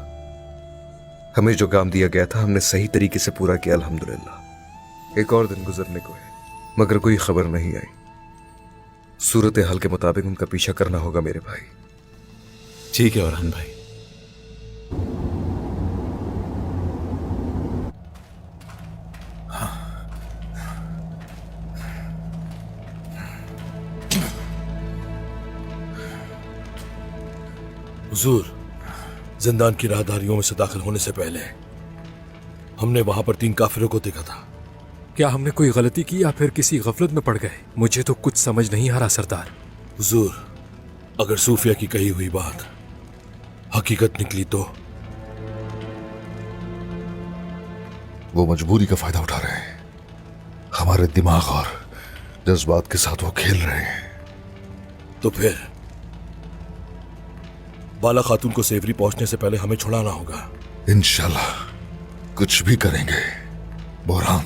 H: हमें जो काम दिया गया था हमने सही तरीके से पूरा किया, अल्हम्दुलिल्लाह। एक और दिन गुजरने को है, मगर कोई खबर नहीं आई। सूरत हाल के मुताबिक उनका पीछा करना होगा मेरे भाई।
I: ठीक है औरहान भाई।
E: हुजूर, जिंदान की राहदारियों में से दाखिल होने से पहले हमने वहां पर 3 काफिरों को देखा था।
G: क्या हमने कोई गलती की या फिर किसी गफलत में पड़ गए? मुझे तो कुछ समझ नहीं आ रहा सरदार।
E: हुजूर, अगर सूफिया की कही हुई बात हकीकत निकली तो
B: वो मजबूरी का फायदा उठा रहे हैं। हमारे दिमाग और जज्बात के साथ वो खेल रहे हैं।
E: तो फिर बाला खातून को सेवरी पहुंचने से पहले हमें छुड़ाना होगा।
B: इंशाल्लाह कुछ भी करेंगे। बोरान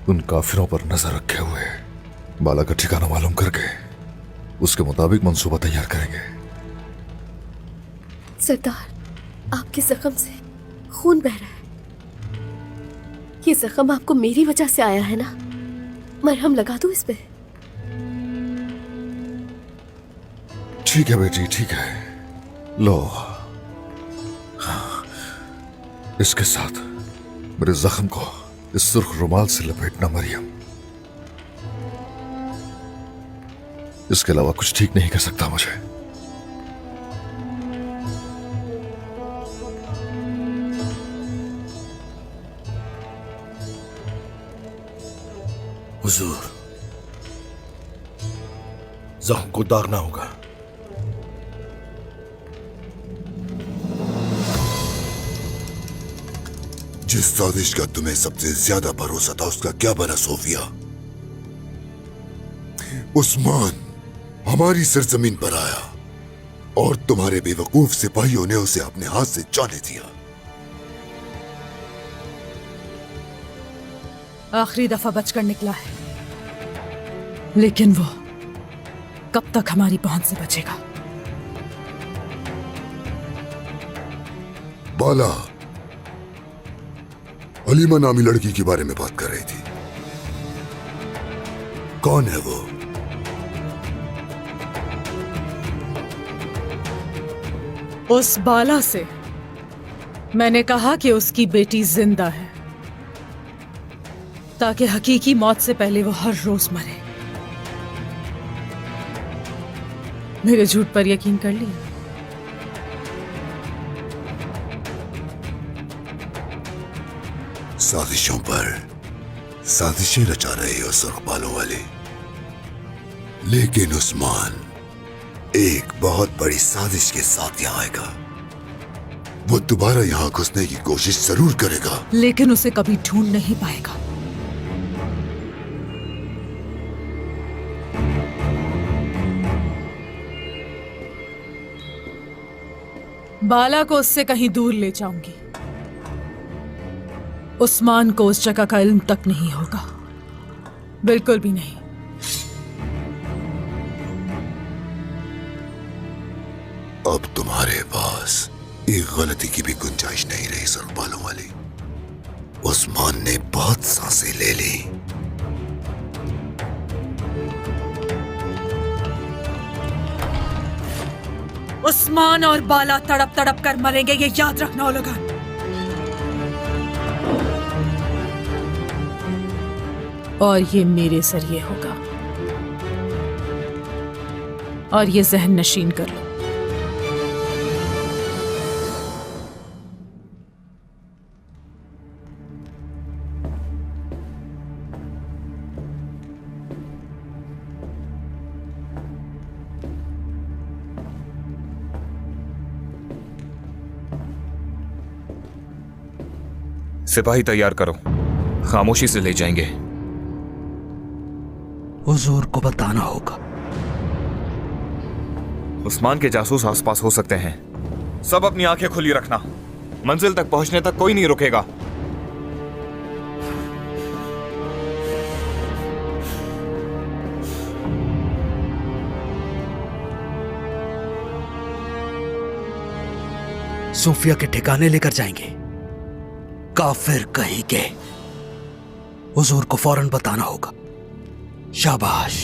B: उन काफिरों पर नजर रखे हुए बाला का ठिकाना मालूम करके उसके मुताबिक मंसूबा तैयार करेंगे।
N: सरदार, आपके जख्म से खून बह रहा है। ये जख्म आपको मेरी वजह से आया है ना? मरहम लगा दूं इस पे?
B: ठीक है बेटी, ठीक है। लो, इसके साथ मेरे जख्म को इस सुर्ख रुमाल से लपेटना मरियम। इसके अलावा कुछ ठीक नहीं कर सकता मुझे।
E: हुजूर, जख्म को दागना होगा।
Q: जिस साजिश का तुम्हें सबसे ज्यादा भरोसा था उसका क्या बना सोफिया? उस्मान हमारी सरजमीन पर आया और तुम्हारे बेवकूफ सिपाहियों ने उसे अपने हाथ से जाने दिया।
C: आखिरी दफा बचकर निकला है, लेकिन वो कब तक हमारी पहुंच से बचेगा?
Q: बाला अलीमा नामी लड़की के बारे में बात कर रही थी। कौन है वो?
C: उस बाला से मैंने कहा कि उसकी बेटी जिंदा है, ताकि हकीकी मौत से पहले वो हर रोज मरे। मेरे झूठ पर यकीन कर लिया।
Q: साजिशों पर साजिशें रचा रहे हो सुर्ख बालों वाले, लेकिन उस्मान एक बहुत बड़ी साजिश के साथ यहाँ आएगा। वो दोबारा यहाँ घुसने की कोशिश जरूर करेगा,
C: लेकिन उसे कभी ढूंढ नहीं पाएगा। बाला को उससे कहीं दूर ले जाऊंगी उस्मान को उस जगह का इल्म तक नहीं होगा, बिल्कुल भी नहीं।
Q: अब तुम्हारे पास एक गलती की भी गुंजाइश नहीं रही सर बालों वाली। उस्मान ने बहुत सांसें ले ली।
C: उस्मान और बाला तड़प तड़प कर मरेंगे, ये याद रखना लोगन। और ये मेरे जरिए होगा, और ये जहन नशीन कर लो।
P: सिपाही तैयार करो, खामोशी से ले जाएंगे।
F: हुजूर को बताना होगा।
P: उस्मान के जासूस आसपास हो सकते हैं, सब अपनी आंखें खुली रखना। मंजिल तक पहुंचने तक कोई नहीं रुकेगा।
F: सोफिया के ठिकाने लेकर जाएंगे। काफिर कहीं के। हुजूर को फौरन बताना होगा। शाबाश।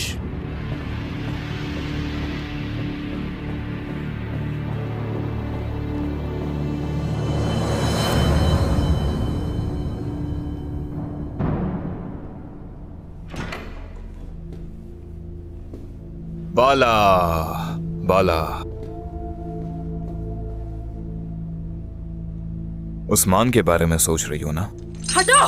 P: बाला बाला, उस्मान के बारे में सोच रही हो ना?
C: हटो!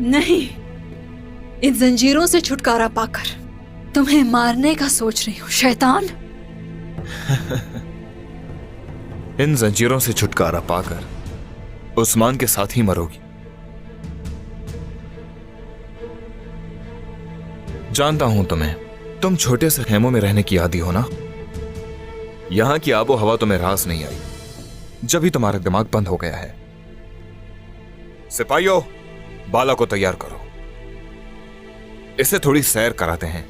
A: नहीं, इन जंजीरों से छुटकारा पाकर तुम्हें मारने का सोच रही हूँ, शैतान।
P: इन जंजीरों से छुटकारा पाकर उस्मान के साथ ही मरोगी। जानता हूं तुम्हें, तुम छोटे से खेमों में रहने की आदी हो ना। यहां की आबो हवा तुम्हें रास नहीं आई, जब ही तुम्हारा दिमाग बंद हो गया है। सिपाहियों, बाला को तैयार करो, इसे थोड़ी सैर कराते हैं।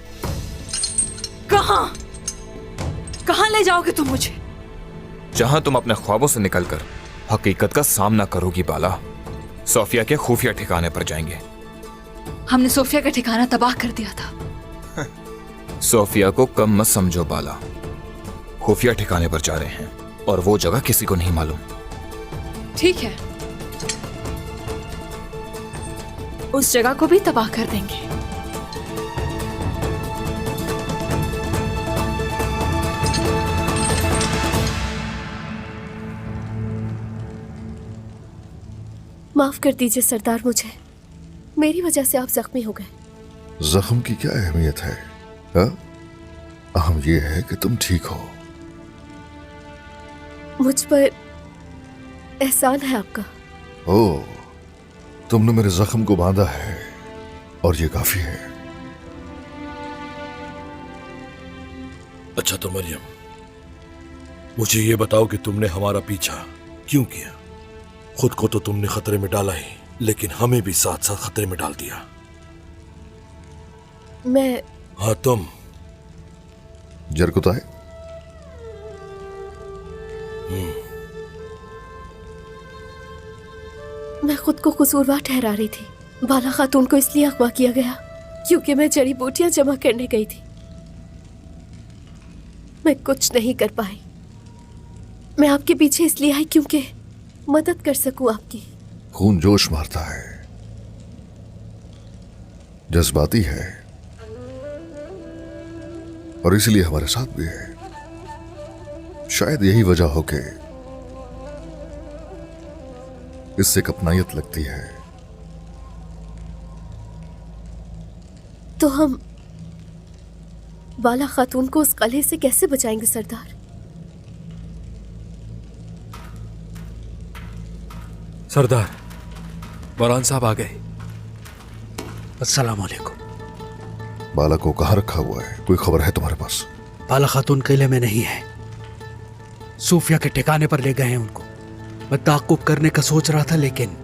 A: कहां कहां ले जाओगे तुम मुझे?
P: जहां तुम अपने ख्वाबों से निकलकर हकीकत का सामना करोगी बाला। सोफिया के खुफिया ठिकाने पर जाएंगे।
A: हमने सोफिया का ठिकाना तबाह कर दिया था।
P: सोफिया को कम मत समझो बाला, खुफिया ठिकाने पर जा रहे हैं और वो जगह किसी को नहीं मालूम।
A: ठीक है, उस जगह को भी तबाह कर देंगे।
N: माफ कर दीजिए सरदार, मुझे मेरी वजह से आप जख्मी हो गए।
B: जख्म की क्या अहमियत है? अहम यह है कि तुम ठीक हो।
N: मुझ पर एहसान है आपका।
B: ओह, तुमने मेरे जख्म को बांधा है और ये काफी है।
E: अच्छा तो मरियम, मुझे ये बताओ कि तुमने हमारा पीछा क्यों किया? खुद को तो तुमने खतरे में डाला ही, लेकिन हमें भी साथ साथ खतरे में डाल दिया।
N: मैं
E: हाँ तुम
B: जरकुताए,
N: मैं खुद को कसूरवार ठहरा रही थी। बाला खातून को इसलिए अगवा किया गया क्योंकि मैं जड़ी बूटियां जमा करने गई थी। मैं कुछ नहीं कर पाई। मैं आपके पीछे इसलिए आई क्योंकि मदद कर सकूं आपकी।
B: खून जोश मारता है, जज्बाती है और इसलिए हमारे साथ भी है। शायद यही वजह हो के इससे कपनायत लगती है।
N: तो हम बाला खातून को उस कलह से कैसे बचाएंगे सरदार?
G: सरदार, बरान साहब आ गए।
F: अस्सलाम वालेकुम।
B: बाला को कहाँ रखा हुआ है? कोई खबर है तुम्हारे पास?
F: बाला खातून किले में नहीं है, सूफिया के ठिकाने पर ले गए हैं उनको। मैं ताक़ुब करने का सोच रहा था, लेकिन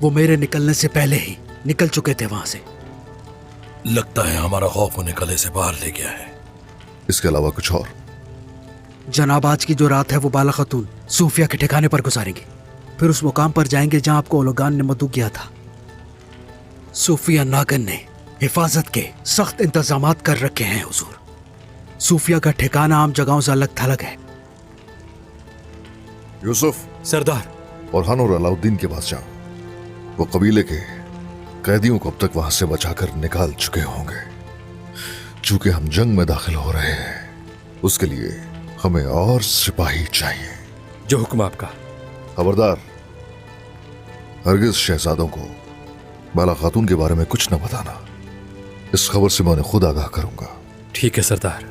F: वो मेरे निकलने से पहले ही निकल चुके थे वहां से।
E: लगता है हमारा खौफ उन्हें कले से बाहर ले गया है।
B: इसके अलावा कुछ और?
F: जनाब, आज की जो रात है वो बाला खातून सूफिया के ठिकाने पर गुजारेंगे, फिर उस मुकाम पर जाएंगे जहां आपको ओलोगान ने मदू किया था। सूफिया नागन ने हिफाजत के सख्त इंतजामात कर रखे हैं हुजूर। सूफिया का ठिकाना आम जगहों से अलग थलग है।
B: यूसुफ,
I: सरदार,
B: ओरहान और अलाउद्दीन के पास जाओ। वो कबीले के कैदियों को अब तक वहां से बचाकर निकाल चुके होंगे। चूंकि हम जंग में दाखिल हो रहे हैं, उसके लिए हमें और सिपाही चाहिए।
G: जो हुक्म आपका।
B: खबरदार, हरगिज शहजादों को बाला खातून के बारे में कुछ न बताना। इस खबर से मैं उन्हें खुद आगाह करूंगा।
G: ठीक है सरदार।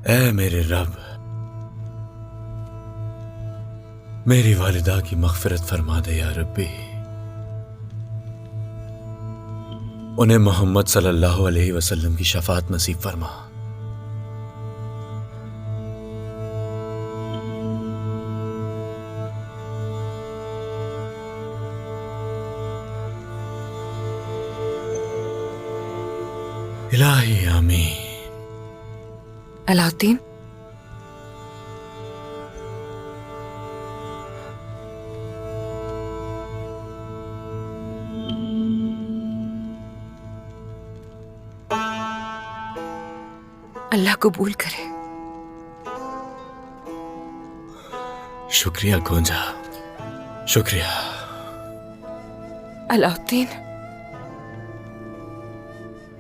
I: ऐ मेरे रब, मेरी वालिदा की मग़फ़िरत फरमा दे या रब्बी। उन्हें मोहम्मद सल्लल्लाहु अलैहि वसल्लम की शफाअत नसीब फरमा। इलाही आमीन।
R: अलाउद्दीन, अल्लाह कबूल करे।
I: शुक्रिया गोंजा, शुक्रिया।
R: अलाउद्दीन,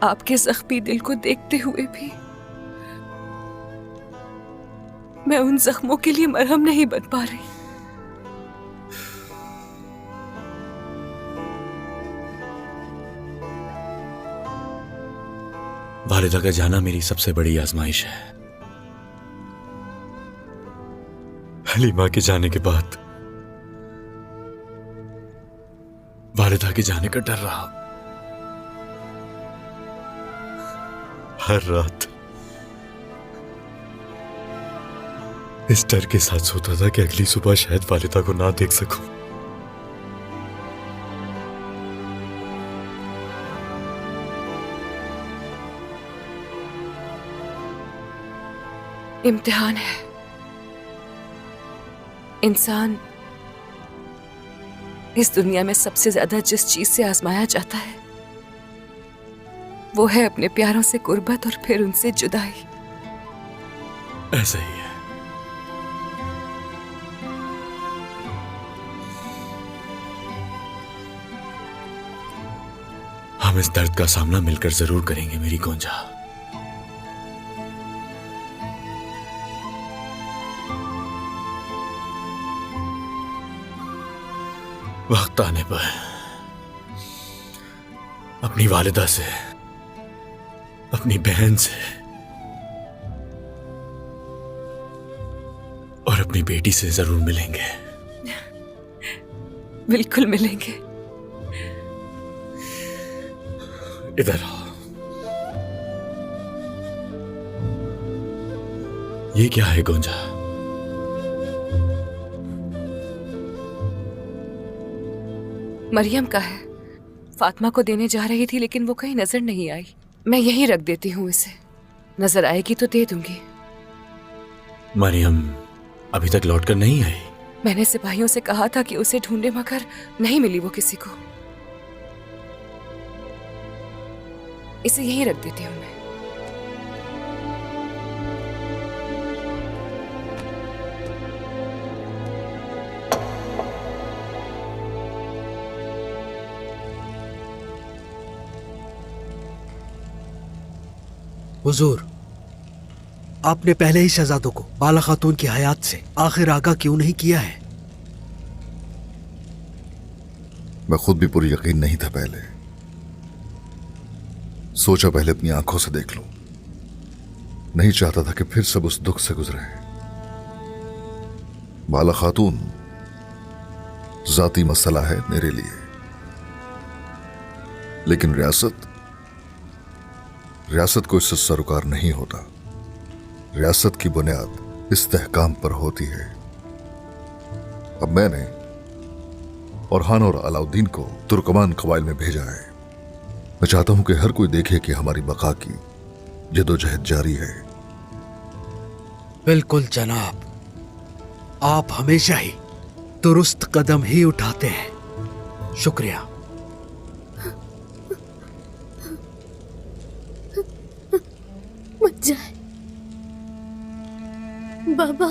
R: आपके जख्मी दिल को देखते हुए भी मैं उन जख्मों के लिए मरहम नहीं बन पा रही।
I: वालिदा का जाना मेरी सबसे बड़ी आजमाइश है। हलीमा के जाने के बाद वालिदा के जाने का डर रहा। हर रात इस डर के साथ सोता था कि अगली सुबह शायद वालिदा को ना देख सकूं।
R: इम्तिहान है। इंसान इस दुनिया में सबसे ज्यादा जिस चीज से आजमाया जाता है वो है अपने प्यारों से कुर्बत और फिर उनसे जुदाई।
I: ऐसा ही है। हम इस दर्द का सामना मिलकर जरूर करेंगे मेरी गोंजा। वक्त आने पर अपनी वालिदा से, अपनी बहन से और अपनी बेटी से जरूर मिलेंगे।
R: बिल्कुल मिलेंगे।
I: इधर आओ। ये क्या है गोंजा?
R: मरियम का है। फातिमा को देने जा रही थी लेकिन वो कहीं नजर नहीं आई। मैं यहीं रख देती हूँ इसे, नजर आएगी तो दे दूंगी।
I: मरियम अभी तक लौटकर नहीं आई।
R: मैंने सिपाहियों से कहा था कि उसे ढूंढे मगर नहीं मिली वो किसी को। इसे यहीं रख देती हूँ मैं।
F: हुजूर, आपने पहले ही शहजादों को बाला खातून की हयात से आखिर आगाह क्यों नहीं किया है?
B: मैं खुद भी पूरी यकीन नहीं था पहले। सोचा पहले अपनी आंखों से देख लूं। नहीं चाहता था कि फिर सब उस दुख से गुजरे। बाला खातून जाती मसला है मेरे लिए, लेकिन रियासत को इससे सरोकार नहीं होता। रियासत की बुनियाद इस्तेहकाम पर होती है। अब मैंने ओरहान और अलाउद्दीन को तुर्कमान कबाइल में भेजा है। मैं चाहता हूं कि हर कोई देखे कि हमारी बका की जदोजहद जारी है।
F: बिल्कुल जनाब, आप हमेशा ही दुरुस्त कदम ही उठाते हैं। शुक्रिया।
N: मत जाए बाबा,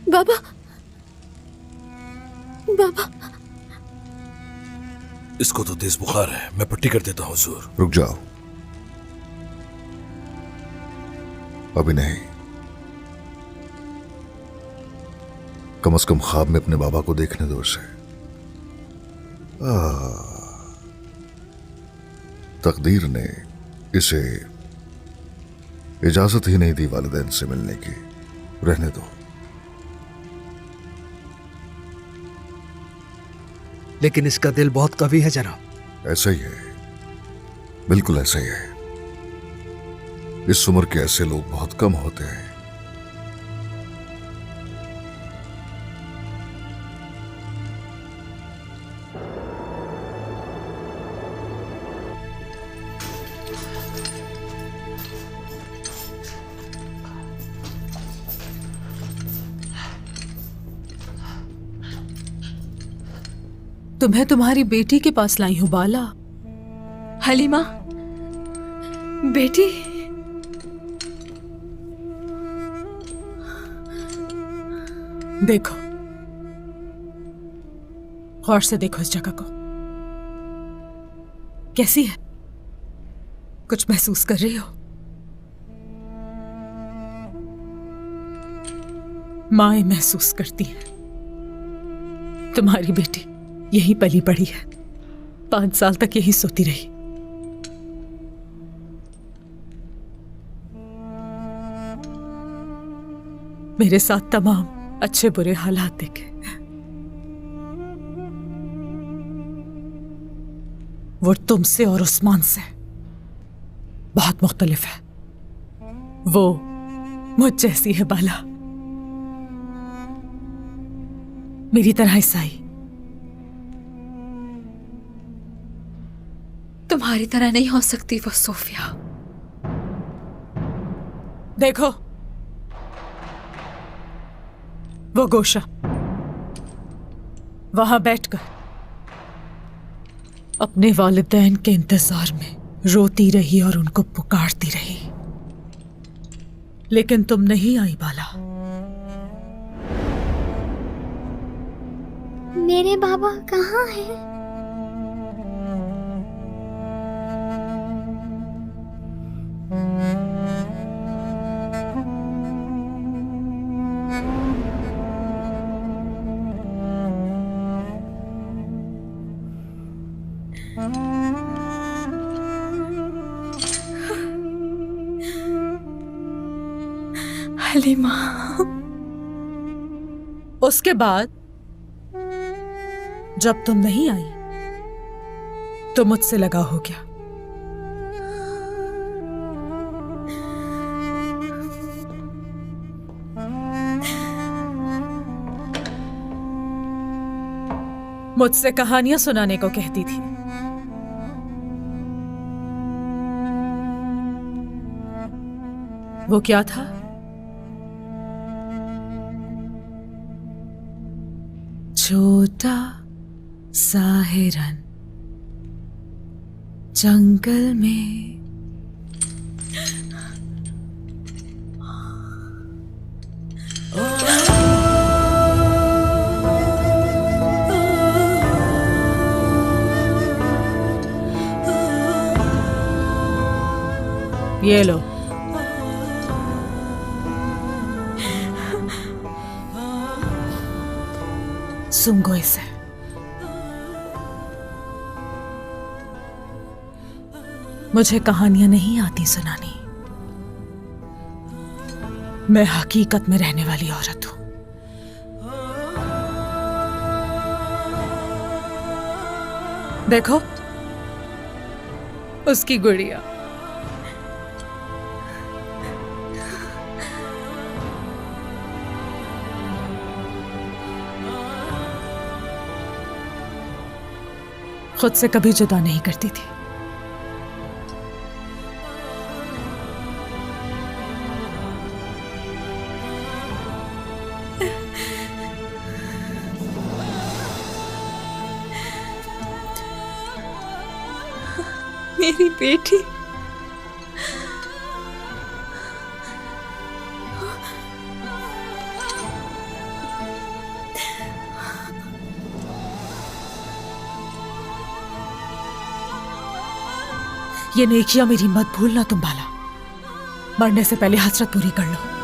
N: बाबा, बाबा।
E: इसको तो तेज बुखार है, मैं पट्टी कर देता हूँ हुजूर।
B: रुक जाओ, अभी नहीं। कम से कम ख्वाब में अपने बाबा को देखने दो उसे। तकदीर ने इसे इजाजत ही नहीं दी वालिदैन से मिलने की। रहने दो।
F: लेकिन इसका दिल बहुत कवी है जनाब।
B: ऐसा ही है, बिल्कुल ऐसा ही है। इस उम्र के ऐसे लोग बहुत कम होते हैं।
C: तुम्हें तुम्हारी बेटी के पास लाई हूं बाला।
A: हलीमा, बेटी।
C: देखो, गौर से देखो इस जगह को। कैसी है? कुछ महसूस कर रही हो? माएं महसूस करती हैं। तुम्हारी बेटी यही पली पड़ी है, 5 साल तक यही सोती रही। मेरे साथ तमाम अच्छे बुरे हालात देखे, वो तुमसे और उस्मान से बहुत मुख्तलिफ है। वो मुझ जैसी है बाला, मेरी तरह ईसाई।
A: तुम्हारी तरह नहीं हो सकती वो सोफिया।
C: देखो, वो गोशा वहां बैठकर अपने वालिदैन के इंतजार में रोती रही और उनको पुकारती रही, लेकिन तुम नहीं आई बाला।
S: मेरे बाबा कहाँ हैं?
A: हलीमा।
C: उसके बाद जब तुम नहीं आई तो मुझसे लगा हो गया। मुझसे कहानियां सुनाने को कहती थी। वो क्या था? छोटा सा हिरन जंगल में ये लो। सूंघो इसे। मुझे कहानियां नहीं आती सुनानी। मैं हकीकत में रहने वाली औरत हूं। देखो, उसकी गुड़िया। खुद से कभी जुदा नहीं करती थी।
L: मेरी बेटी।
C: ये नेकिया मेरी मत भूलना तुम बाला। मरने से पहले हसरत पूरी कर लो।